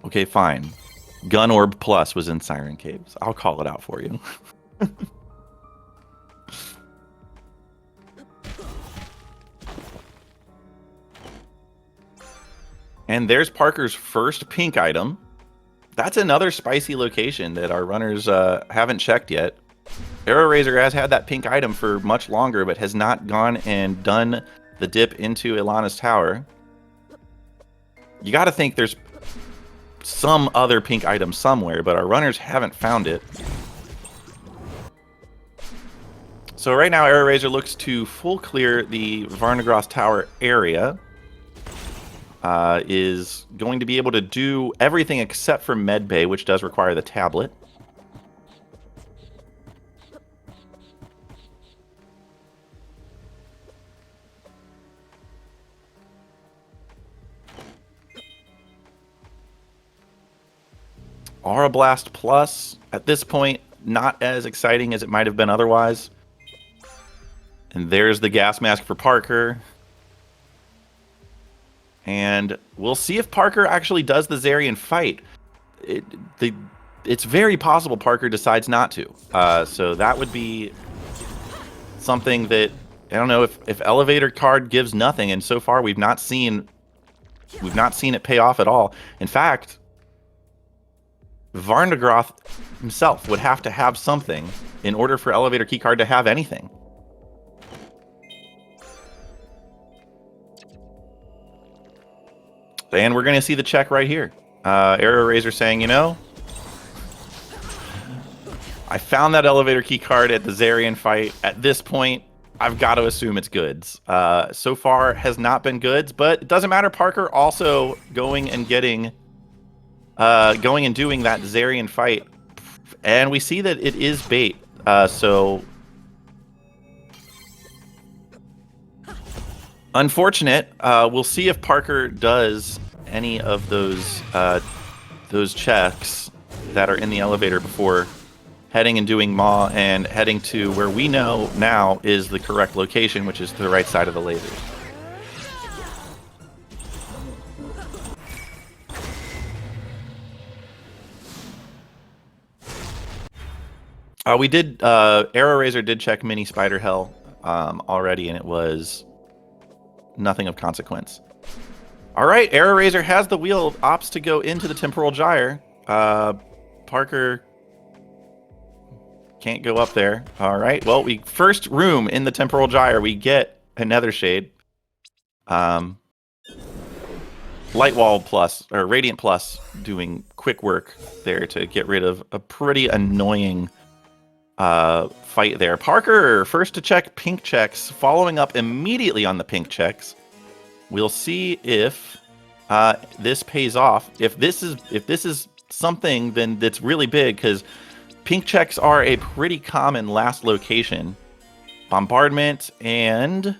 Okay, fine. Gun Orb Plus was in Siren Caves. I'll call it out for you. And there's Parker's first pink item. That's another spicy location that our runners haven't checked yet. AeroRaiser has had that pink item for much longer, but has not gone and done the dip into Ilana's tower. You got to think there's some other pink item somewhere, but our runners haven't found it. So right now, AeroRaiser looks to full clear the Varnagros Tower area. Is going to be able to do everything except for Medbay, which does require the tablet. Aura Blast Plus, at this point, not as exciting as it might have been otherwise. And there's the gas mask for Parker. And we'll see if Parker actually does the Zarian fight. It's very possible Parker decides not to. So that would be something that, I don't know, if Elevator card gives nothing, and so far we've not seen it pay off at all. In fact, Varnagroth himself would have to have something in order for Elevator keycard to have anything. And we're going to see the check right here. AeroRaiser saying, you know, I found that elevator key card at the Zarian fight. At this point, I've got to assume it's goods. So far has not been goods, but it doesn't matter. Parker also going and doing that Zarian fight, and we see that it is bait. So unfortunate. We'll see if Parker does any of those checks that are in the elevator before heading and doing Maw and heading to where we know now is the correct location, which is to the right side of the lasers. We did, AeroRaiser did check Mini Spider Hell already, and it was nothing of consequence. All right, AeroRaiser has the wheel, opts to go into the Temporal Gyre. Parker can't go up there. All right, well, first room in the Temporal Gyre, we get a Nether Shade. Light Wall Plus, or Radiant Plus, doing quick work there to get rid of a pretty annoying fight there. Parker first to check pink checks, following up immediately on the pink checks. We'll see if this pays off. If this is something, then that's really big, because pink checks are a pretty common last location. Bombardment and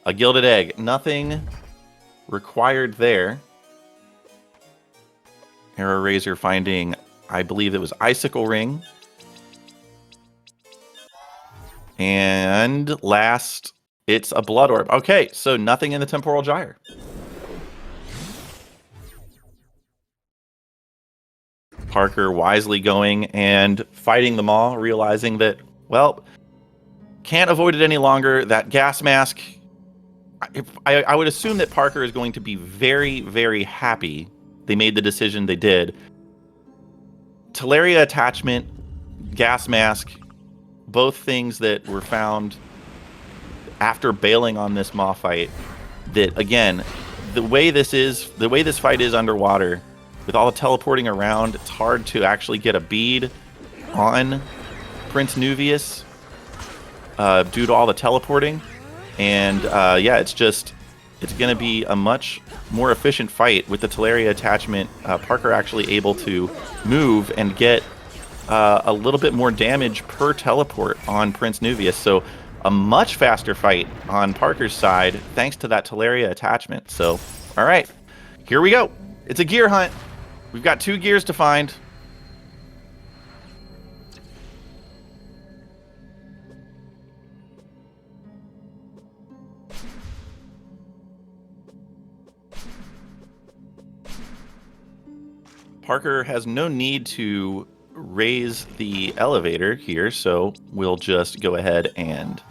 a Gilded Egg. Nothing required there. AeroRaiser finding, I believe it was Icicle Ring. And last, it's a Blood Orb. Okay, so nothing in the Temporal Gyre. Parker wisely going and fighting them all, realizing that, well, can't avoid it any longer. That gas mask, I would assume that Parker is going to be very, very happy they made the decision they did. Teleria attachment, gas mask, both things that were found after bailing on this Maw fight. That, again, the way this fight is underwater, with all the teleporting around, it's hard to actually get a bead on Prince Nuvius due to all the teleporting. And yeah, it's going to be a much more efficient fight with the Teleria attachment. Parker actually able to move and get a little bit more damage per teleport on Prince Nuvius. So a much faster fight on Parker's side thanks to that Teleria attachment. So, all right, here we go. It's a gear hunt. We've got 2 gears to find. Parker has no need to raise the elevator here, so we'll just go ahead and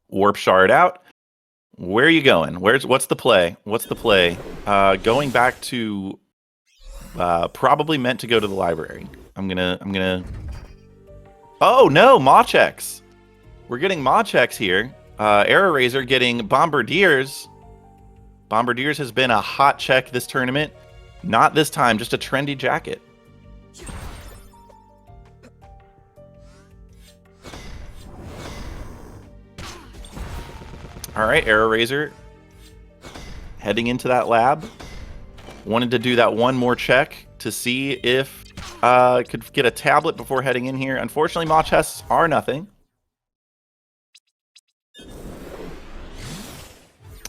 warp shard out. Where are you going? What's the play? What's the play? Going back to probably meant to go to the library. I'm gonna. Oh no, Maw checks. We're getting Maw checks here. AeroRaiser getting Bombardiers. Bombardiers has been a hot check this tournament. Not this time, just a trendy jacket. All right, AeroRaiser heading into that lab. Wanted to do that one more check to see if could get a tablet before heading in here. Unfortunately, Maw chests are nothing.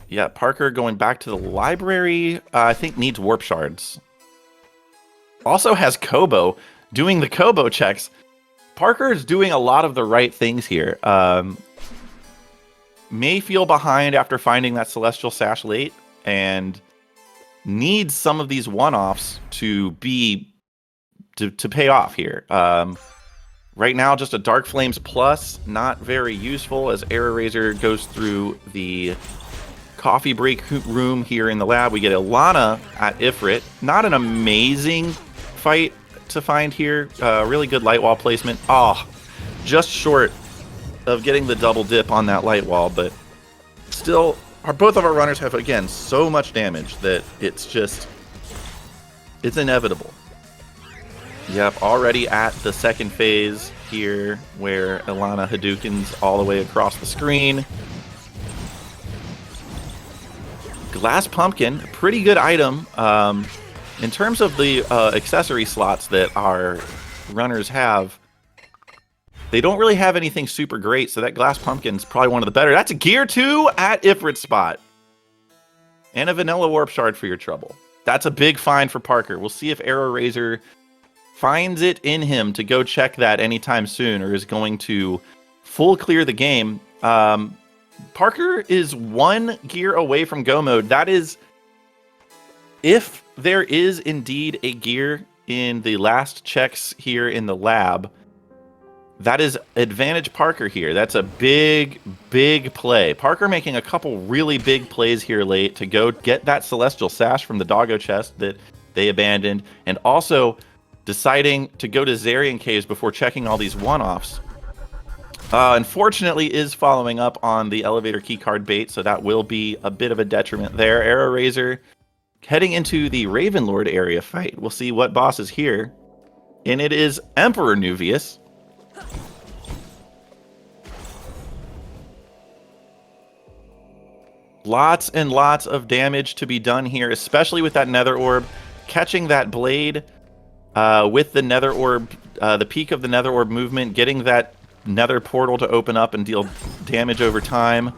Yeah, Parker going back to the library, I think needs warp shards. Also has Kobo, doing the Kobo checks. Parker is doing a lot of the right things here. May feel behind after finding that Celestial Sash late, and needs some of these one-offs to pay off here. Right now, just a Dark Flames Plus, not very useful as AeroRaiser goes through the coffee break room here in the lab. We get Ilana at Ifrit. Not an amazing fight to find here. Really good light wall placement. Oh, just short of getting the double dip on that light wall, but still, both of our runners have, again, so much damage that it's inevitable. Yep, already at the second phase. here where Ilana Hadoukens all the way across the screen. Glass Pumpkin, pretty good item. In terms of the accessory slots that our runners have, they don't really have anything super great, so that Glass Pumpkin's probably one of the better. That's a gear 2 at Ifrit spot. And a Vanilla Warp Shard for your trouble. That's a big find for Parker. We'll see if AeroRaiser finds it in him to go check that anytime soon, or is going to full clear the game. Parker is 1 gear away from go mode. That is, if there is indeed a gear in the last checks here in the lab, that is advantage Parker here. That's a big, big play. Parker making a couple really big plays here late to go get that Celestial Sash from the doggo chest that they abandoned, and also deciding to go to Zarian Caves before checking all these one-offs. Unfortunately is following up on the elevator keycard bait, so that will be a bit of a detriment there. AeroRaiser heading into the Ravenlord area fight. We'll see what boss is here. And it is Emperor Nuvius. Lots and lots of damage to be done here, especially with that Nether Orb. Catching that blade with the Nether Orb, the peak of the Nether Orb movement, getting that Nether portal to open up and deal damage over time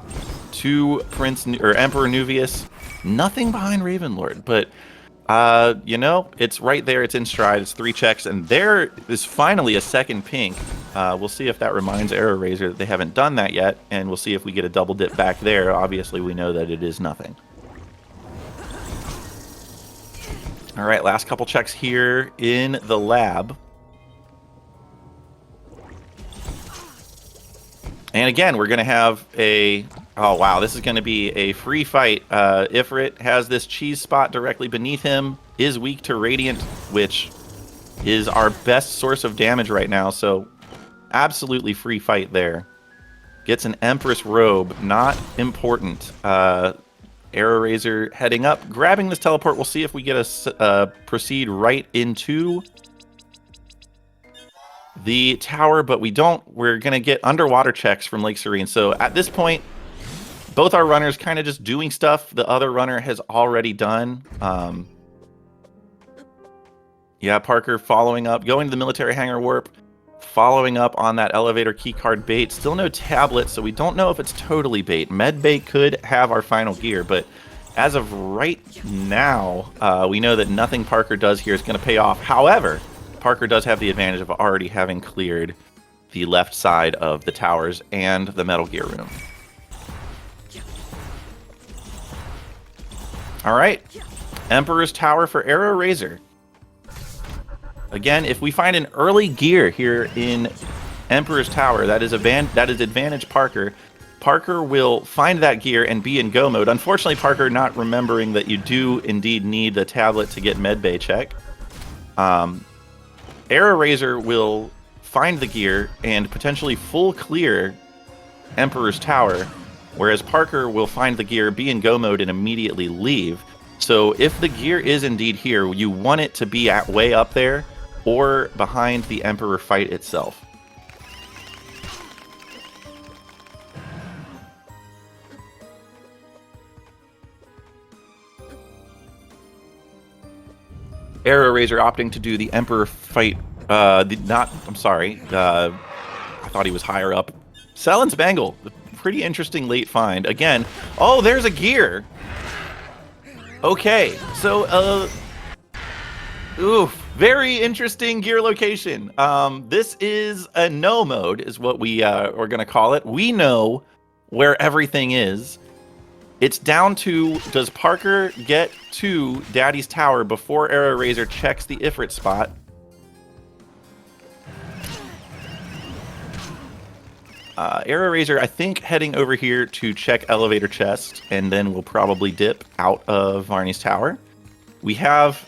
to Emperor Nuvius. Nothing behind Ravenlord, but you know, it's right there. It's in stride. It's 3 checks, and there is finally a second pink. We'll see if that reminds AeroRaiser that they haven't done that yet, and we'll see if we get a double dip back there. Obviously, we know that it is nothing. All right, last couple checks here in the lab. And again, we're going to have a... Oh, wow, this is going to be a free fight. Ifrit has this cheese spot directly beneath him, is weak to Radiant, which is our best source of damage right now, so absolutely free fight there. Gets an Empress Robe, not important. AeroRaiser heading up, grabbing this teleport. We'll see if we get a proceed right into the tower, but we don't. We're going to get underwater checks from Lake Serene. So at this point, both our runners kind of just doing stuff the other runner has already done. Yeah, Parker following up, going to the military hangar warp, following up on that elevator keycard bait. Still no tablet, so we don't know if it's totally bait. Med bait could have our final gear, but as of right now, we know that nothing Parker does here is going to pay off. However, Parker does have the advantage of already having cleared the left side of the towers and the Metal Gear room. All right, Emperor's Tower for AeroRaiser. Again, if we find an early gear here in Emperor's Tower, that is advantage Parker. Parker will find that gear and be in go mode. Unfortunately, Parker not remembering that you do indeed need the tablet to get medbay check. AeroRaiser will find the gear and potentially full clear Emperor's Tower, whereas Parker will find the gear, be in go mode, and immediately leave. So if the gear is indeed here, you want it to be at way up there or behind the Emperor fight itself. AeroRaiser opting to do the Emperor fight. I thought he was higher up. Selin Spangle, pretty interesting late find. Again, oh, there's a gear. Okay, so, very interesting gear location. This is a no mode, is what we are going to call it. We know where everything is. It's down to, does Parker get to Daddy's Tower before AeroRaiser checks the Ifrit spot? AeroRaiser, I think, heading over here to check elevator chest, and then we'll probably dip out of Varney's Tower. We have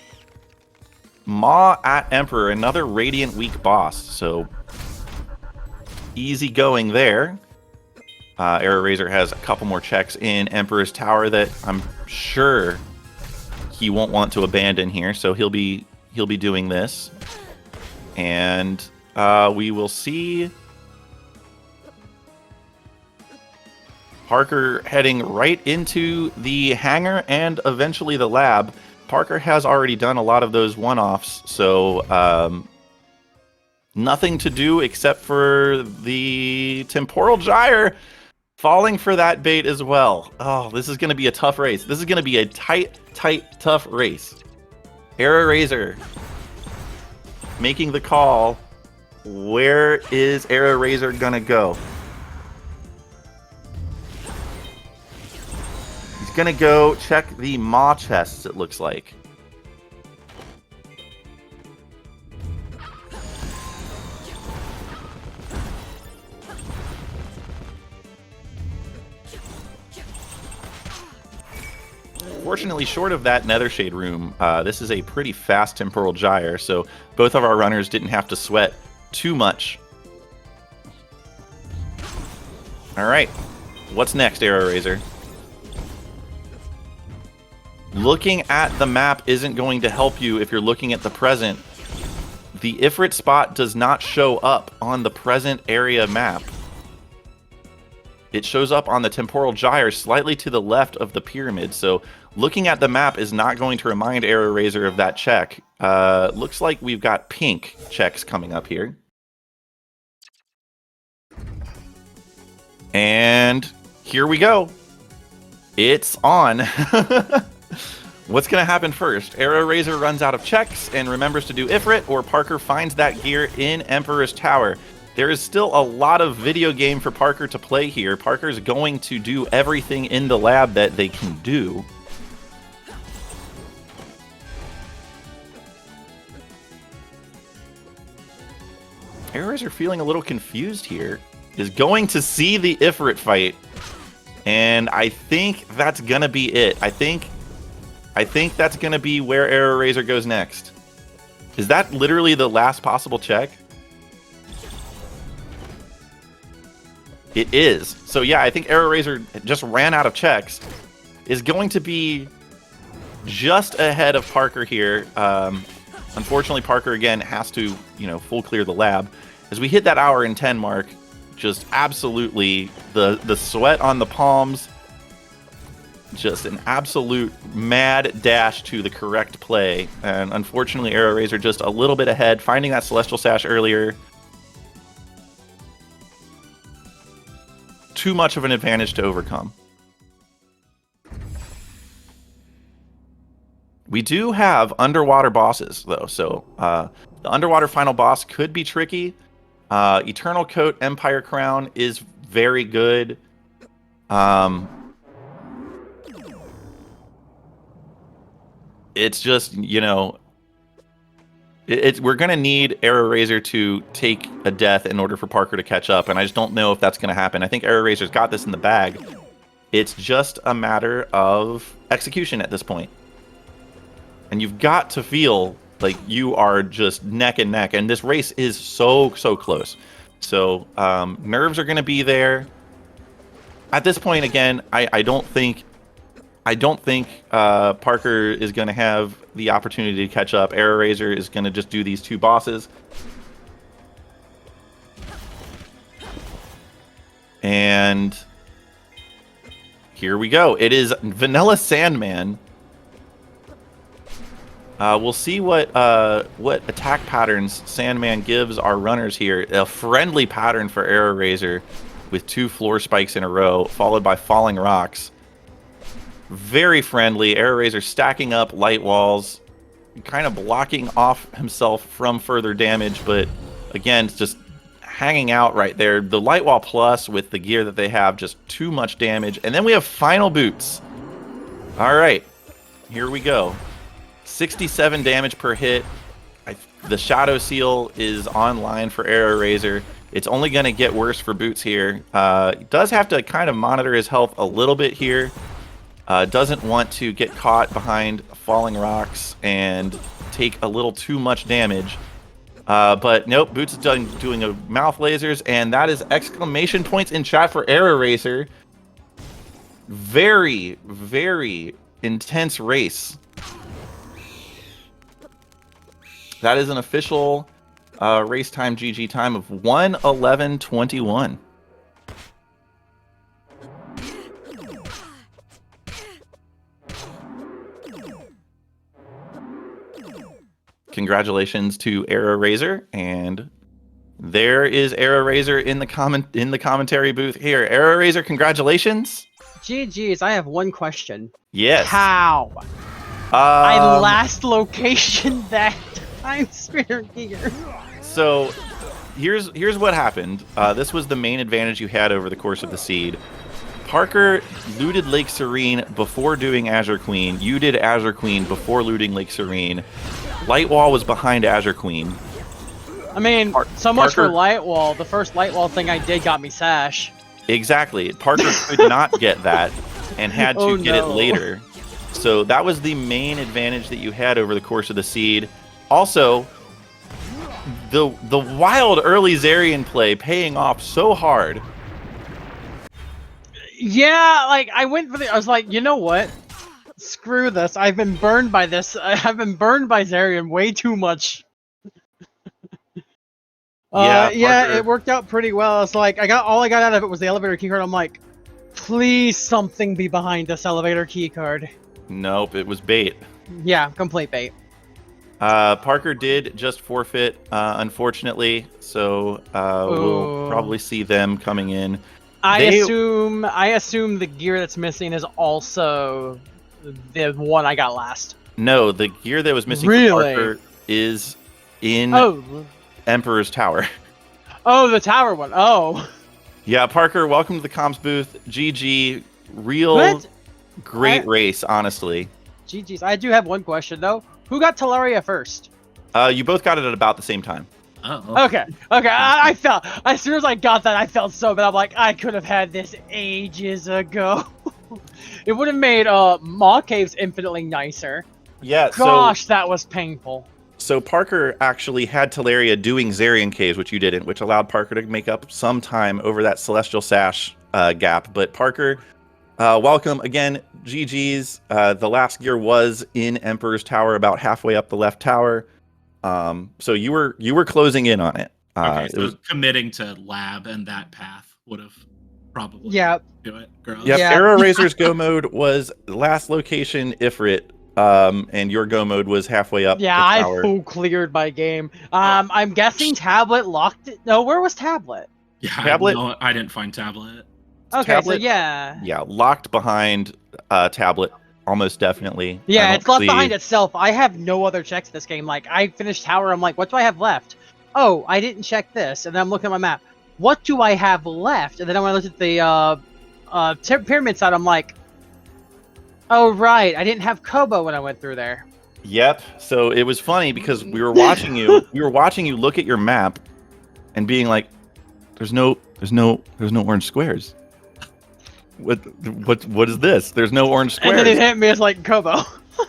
Maw at Emperor, another Radiant weak boss, so easy going there. AeroRaiser has a couple more checks in Emperor's Tower that I'm sure he won't want to abandon here, so he'll be doing this. And we will see Parker heading right into the hangar and eventually the lab. Parker has already done a lot of those one-offs, so nothing to do except for the temporal gyre falling for that bait as well. Oh, this is going to be a tough race. This is going to be a tight, tough race. AeroRaiser making the call. Where is AeroRaiser going to go? He's going to go check the maw chests, it looks like. Fortunately, short of that nether shade room, this is a pretty fast temporal gyre, so both of our runners didn't have to sweat too much. Alright, what's next, AeroRaiser? Looking at the map isn't going to help you if you're looking at the present. The Ifrit spot does not show up on the present area map. It shows up on the temporal gyre slightly to the left of the pyramid, so looking at the map is not going to remind AeroRaiser of that check. Looks like we've got pink checks coming up here. And here we go. It's on. What's going to happen first? AeroRaiser runs out of checks and remembers to do Ifrit, or Parker finds that gear in Emperor's Tower. There is still a lot of video game for Parker to play here. Parker's going to do everything in the lab that they can do. AeroRaiser feeling a little confused here. Is going to see the Ifrit fight. And I think that's going to be it. I think that's going to be where AeroRaiser goes next. Is that literally the last possible check? It is. So yeah, I think AeroRaiser just ran out of checks. Is going to be just ahead of Parker here. Unfortunately, Parker again has to, full clear the lab. As we hit that hour and 10 mark, just absolutely the sweat on the palms. Just an absolute mad dash to the correct play. And unfortunately, AeroRaiser just a little bit ahead, finding that Celestial Sash earlier. Too much of an advantage to overcome. We do have underwater bosses, though, so the underwater final boss could be tricky. Eternal Coat Empire Crown is very good. It's just, we're going to need AeroRaiser to take a death in order for Parker to catch up, and I just don't know if that's going to happen. I think AeroRaiser's got this in the bag. It's just a matter of execution at this point. And you've got to feel like you are just neck and neck, and this race is so close. So nerves are going to be there. At this point, again, I don't think Parker is going to have the opportunity to catch up. AeroRaiser is going to just do these two bosses. And here we go. It is Vanilla Sandman. We'll see what attack patterns Sandman gives our runners here. A friendly pattern for AeroRaiser with 2 floor spikes in a row, followed by falling rocks. Very friendly. AeroRaiser stacking up light walls, kind of blocking off himself from further damage, but again, it's just hanging out right there. The light wall plus with the gear that they have, just too much damage. And then we have final boots. All right, here we go. 67 damage per hit. The Shadow Seal is online for AeroRaiser. It's only going to get worse for Boots here. He does have to kind of monitor his health a little bit here. Doesn't want to get caught behind falling rocks and take a little too much damage. But nope, Boots is doing a mouth lasers, and that is exclamation points in chat for AeroRaiser. Very, very intense race. That is an official Race time GG time of 1:11:21. Congratulations to AeroRaiser, and there is AeroRaiser in the commentary booth here. AeroRaiser, congratulations. GG's, I have one question. Yes. How? I last location that Timespinner gear. So here's what happened. This was the main advantage you had over the course of the seed. Parker looted Lake Serene before doing Azure Queen. You did Azure Queen before looting Lake Serene. Lightwall was behind Azure Queen. I mean, so much for Lightwall. The first Lightwall thing I did got me Sash. Exactly. Parker could not get that and had to get it later. So that was the main advantage that you had over the course of the seed. Also, the wild early Zarian play paying off so hard. Yeah, like I went for I was like, you know what? Screw this. I've been burned by this. I've been burned by Zarian way too much. Yeah, it worked out pretty well. It's like all I got out of it was the elevator keycard. I'm like, please something be behind this elevator keycard. Nope, it was bait. Yeah, complete bait. Parker did just forfeit, unfortunately, so we'll probably see them coming in. I assume the gear that's missing is also the one I got last. No, the gear that was missing from Parker is in Emperor's Tower. Oh, the tower one. Oh. Yeah, Parker, welcome to the comms booth. GG, great race, honestly. GG's. I do have one question though. Who got Talaria first? You both got it at about the same time. Oh. Okay. I felt, as soon as I got that, I felt so bad. I'm like, I could have had this ages ago. It would have made Maw Caves infinitely nicer. Yeah. Gosh, that was painful. So Parker actually had Talaria doing Zarian Caves, which you didn't, which allowed Parker to make up some time over that Celestial Sash gap. But Parker, welcome again. GG's. The last gear was in Emperor's Tower, about halfway up the left tower. So you were closing in on it. Okay, so committing to lab and that path would have probably do it, girls. Yep, yeah. AeroRaiser's go mode was last location Ifrit, and your go mode was halfway up. Yeah, I full cleared my game. I'm guessing Tablet locked it. No, where was Tablet? Yeah, Tablet. I didn't find Tablet. Okay, Tablet, so yeah, locked behind Tablet. Almost definitely. Yeah, it's left behind itself. I have no other checks in this game. Like, I finished Tower, I'm like, what do I have left? Oh, I didn't check this. And then I'm looking at my map. What do I have left? And then when I looked at the pyramid side, I'm like, oh, right. I didn't have Kobo when I went through there. Yep. So it was funny because we were watching you. We were watching you look at your map and being like, there's no orange squares. What is this? There's no orange squares. And then it hit me as like Kobo.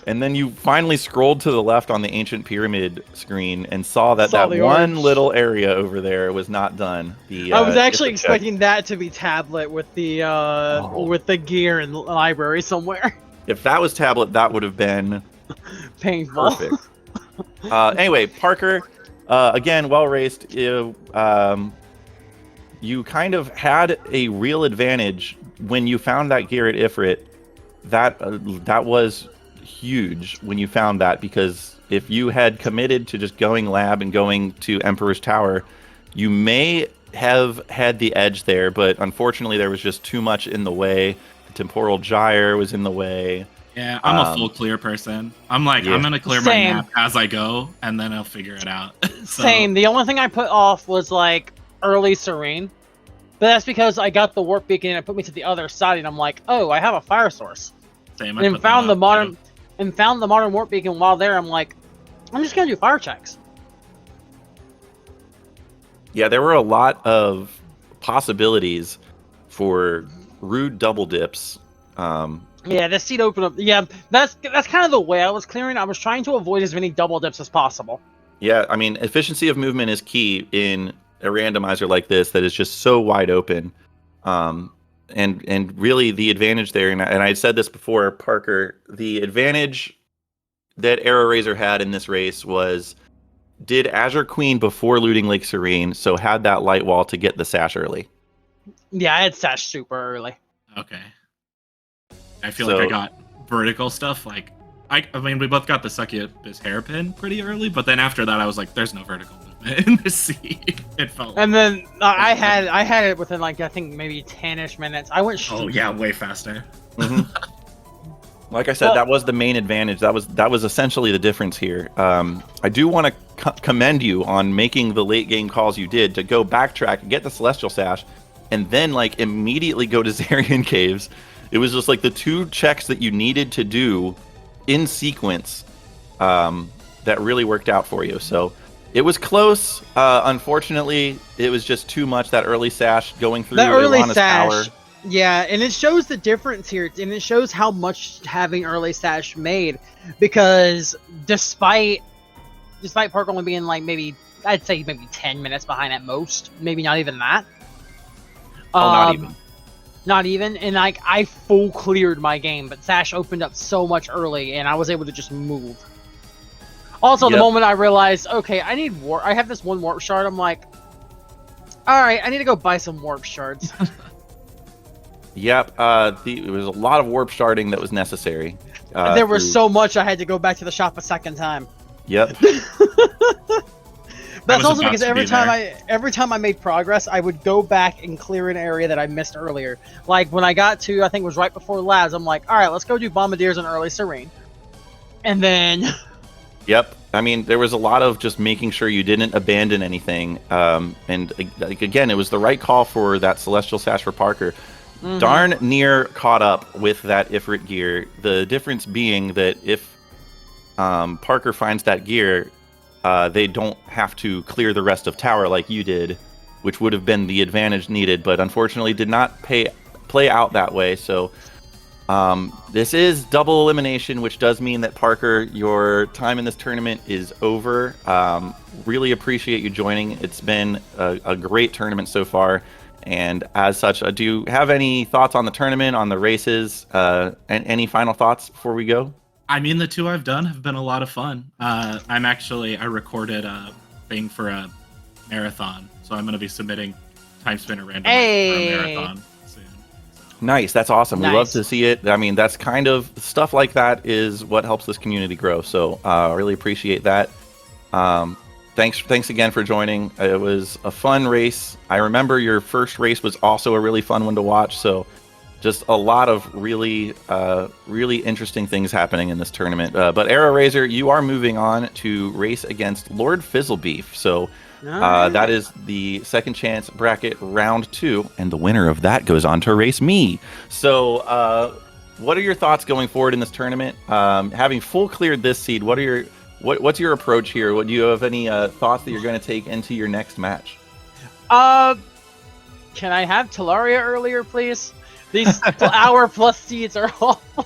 And then you finally scrolled to the left on the ancient pyramid screen and saw that one little area over there was not done. I was actually expecting that to be Tablet with the gear in the library somewhere. If that was Tablet, that would have been painful. Perfect. Anyway, Parker, again, well raced. You kind of had a real advantage when you found that gear at Ifrit. That was huge when you found that, because if you had committed to just going lab and going to Emperor's Tower, you may have had the edge there, but unfortunately there was just too much in the way. The temporal gyre was in the way. Yeah, I'm a full clear person. I'm like, I'm gonna clear my map as I go, and then I'll figure it out. Same. The only thing I put off was like early Serene. But that's because I got the warp beacon and it put me to the other side, and I'm like, oh, I have a fire source. Same. And found the modern warp beacon while there. I'm like, I'm just gonna do fire checks. Yeah, there were a lot of possibilities for rude double dips. Yeah, this seat opened up. Yeah, that's kind of the way I was clearing. I was trying to avoid as many double dips as possible. Yeah, I mean, efficiency of movement is key in a randomizer like this that is just so wide open. And really the advantage there, and I said this before, Parker, the advantage that AeroRaiser had in this race was did Azure Queen before looting Lake Serene, so had that light wall to get the sash early. Yeah, I had sash super early. Okay. I feel like I got vertical stuff. Like, I mean, we both got the Succubus hairpin pretty early, but then after that, I was like, "There's no vertical movement in this seed." It felt. And then I had it within like I think maybe 10-ish minutes. I went. Oh yeah, way faster. Like I said, that was the main advantage. That was essentially the difference here. I do want to commend you on making the late game calls you did to go backtrack, get the Celestial Sash, and then like immediately go to Zarian Caves. It was just like the 2 checks that you needed to do in sequence that really worked out for you. So it was close. Unfortunately, it was just too much, that early sash going through Ilana's tower. Yeah, and it shows the difference here, and it shows how much having early sash made, because despite Parker only being like I'd say maybe 10 minutes behind at most, maybe not even that. Not even, and like I full cleared my game, but sash opened up so much early, and I was able to just move. Also, the moment I realized, okay, I have this 1 warp shard, I'm like, all right, I need to go buy some warp shards. Yep, it was a lot of warp sharding that was necessary. There was so much I had to go back to the shop a second time. Yep. That's also because every time I made progress, I would go back and clear an area that I missed earlier. Like when I got to, I think it was right before labs, I'm like, all right, let's go do Bombardiers in early Serene. And then... Yep. I mean, there was a lot of just making sure you didn't abandon anything. And like, again, it was the right call for that Celestial Sash for Parker. Darn near caught up with that Ifrit gear. The difference being that if Parker finds that gear, they don't have to clear the rest of tower like you did, which would have been the advantage needed, but unfortunately did not play out that way. So this is double elimination, which does mean that Parker, your time in this tournament is over. Really appreciate you joining. It's been a great tournament so far. And as such, do you have any thoughts on the tournament, on the races, and any final thoughts before we go? I mean, the 2 I've done have been a lot of fun. I recorded a thing for a marathon, so I'm going to be submitting Timespinner Randomizer for a marathon soon. So. Nice, that's awesome. Nice. We love to see it. I mean, that's kind of stuff like that is what helps this community grow. So I really appreciate that. Thanks again for joining. It was a fun race. I remember your first race was also a really fun one to watch. So just a lot of really interesting things happening in this tournament. But AeroRaiser, you are moving on to race against Lord Fizzlebeef. So that is the second chance bracket round 2. And the winner of that goes on to race me. So what are your thoughts going forward in this tournament? Having full cleared this seed, what's your approach here? Do you have any thoughts that you're going to take into your next match? Can I have Talaria earlier, please? These hour plus seeds are awful.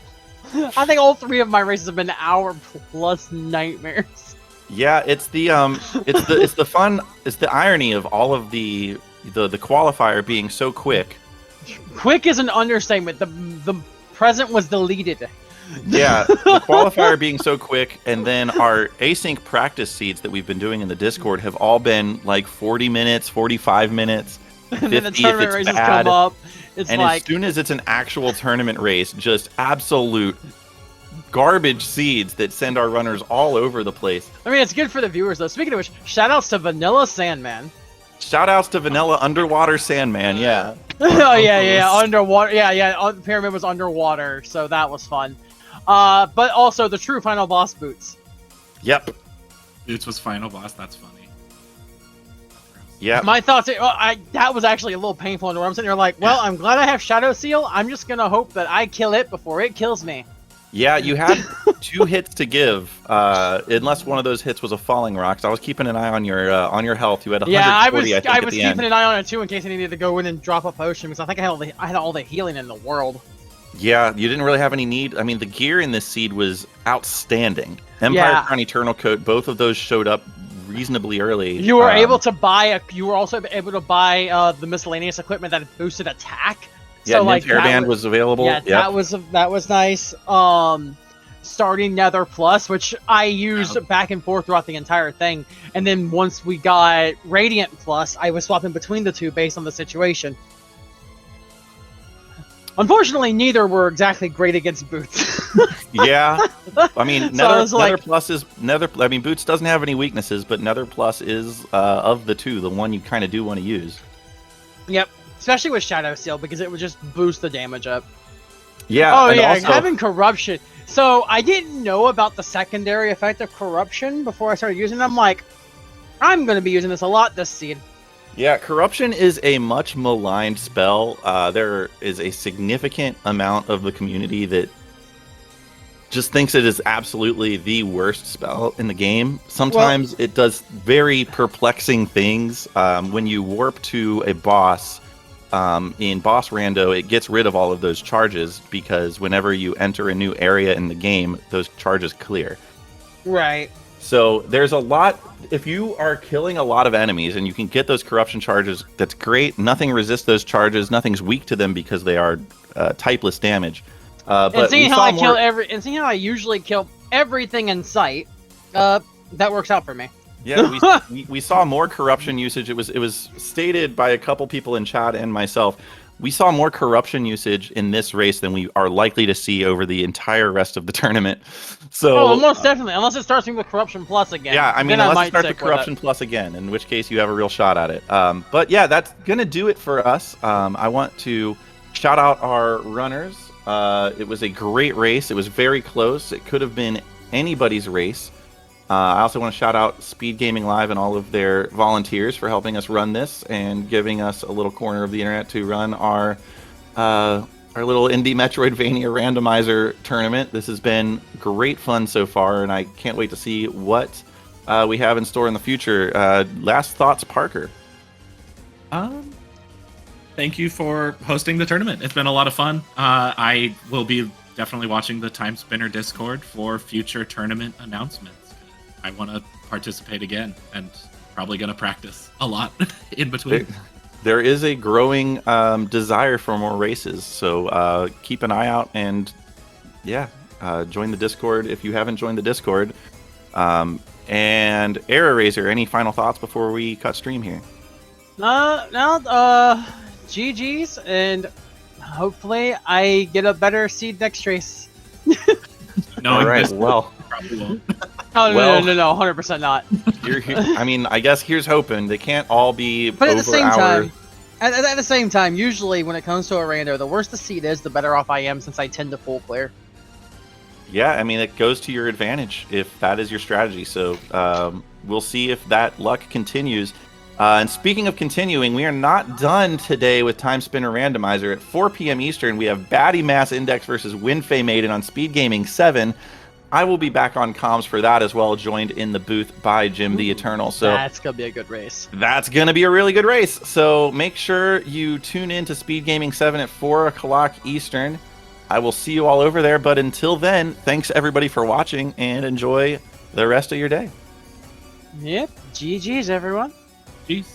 I think all 3 of my races have been hour plus nightmares. Yeah, it's the irony of all of the qualifier being so quick. Quick is an understatement. The present was deleted. Yeah, the qualifier being so quick, and then our async practice seeds that we've been doing in the Discord have all been like 40 minutes, 45 minutes, 50 and then the tournament if it's races bad. Come up. It's and like... as soon as it's an actual tournament race, just absolute garbage seeds that send our runners all over the place. I mean, it's good for the viewers, though. Speaking of which, shoutouts to Vanilla Sandman. Shoutouts to Vanilla Underwater Sandman, yeah. Oh, yeah, underwater. Yeah, the pyramid was underwater, so that was fun. But also the true final boss Boots. Yep. Boots was final boss, that's funny. Yeah. My thoughts, that was actually a little painful, where I'm sitting there like, well, I'm glad I have Shadow Seal. I'm just going to hope that I kill it before it kills me. Yeah, you had 2 hits to give, unless one of those hits was a falling rock. So I was keeping an eye on your health. You had 140, I was keeping an eye on it too in case I needed to go in and drop a potion, because I think I had all the healing in the world. Yeah, you didn't really have any need. I mean, the gear in this seed was outstanding. Empire Crown Eternal Coat, both of those showed up reasonably early. You were able to buy you were also able to buy the miscellaneous equipment that boosted attack. Yeah, so like Hairband was available. Yeah, that was nice. starting Nether Plus, which I used back and forth throughout the entire thing. And then once we got Radiant Plus, I was swapping between the two based on the situation. Unfortunately, neither were exactly great against Boots. Yeah, I mean, So Nether Plus is Nether. I mean, Boots doesn't have any weaknesses, but Nether Plus is of the two the one you kind of do want to use. Yep, especially with Shadow Seal because it would just boost the damage up. Yeah. Oh and yeah, also, having Corruption. So I didn't know about the secondary effect of Corruption before I started using it. I'm like, I'm going to be using this a lot this seed. yeah, Corruption is a much maligned spell. There is a significant amount of the community that just thinks it is absolutely the worst spell in the game. Sometimes it does very perplexing things. When you warp to a boss in boss rando, it gets rid of all of those charges because whenever you enter a new area in the game, those charges clear. Right. So there's a lot. If you are killing a lot of enemies and you can get those corruption charges, that's great. Nothing resists those charges. Nothing's weak to them because they are typeless damage. But and seeing how I usually kill everything in sight, that works out for me. Yeah, we saw more corruption usage. It was stated by a couple people in chat and myself. We saw more corruption usage in this race than we are likely to see over the entire rest of the tournament. So, most definitely, unless it starts me with Corruption Plus again. Yeah, I mean, then unless I it starts with Corruption Plus again, in which case you have a real shot at it. But yeah, that's gonna do it for us. I want to shout out our runners. It was a great race. It was very close. It could have been anybody's race. I also want to shout out Speedgaming Live and all of their volunteers for helping us run this and giving us a little corner of the internet to run our little indie Metroidvania randomizer tournament. This has been great fun so far, and I can't wait to see what we have in store in the future. Last thoughts, Parker? Thank you for hosting the tournament. It's been a lot of fun. I will be definitely watching the Timespinner Discord for future tournament announcements. I want to participate again, and probably going to practice a lot in between. There is a growing desire for more races, so keep an eye out, and join the Discord if you haven't joined the Discord. And AeroRaiser, any final thoughts before we cut stream here? GG's, and hopefully I get a better seed next race. No, all right, well. Probably won't. Oh, no, 100% not. I mean, I guess here's hoping. They can't all be But over at the same our... time, at the same time, usually when it comes to a rando, the worse the seed is, the better off I am since I tend to full clear. Yeah, I mean, it goes to your advantage if that is your strategy. So we'll see if that luck continues. And speaking of continuing, we are not done today with Timespinner Randomizer. At 4 p.m. Eastern, we have Baddie Mass Index versus Winfei Maiden on Speedgaming 7. I will be back on comms for that as well, joined in the booth by Jim the Eternal. So that's going to be a good race. That's going to be a really good race. So make sure you tune in to Speedgaming 7 at 4 o'clock Eastern. I will see you all over there. But until then, thanks everybody for watching and enjoy the rest of your day. Yep. GG's, everyone. Peace.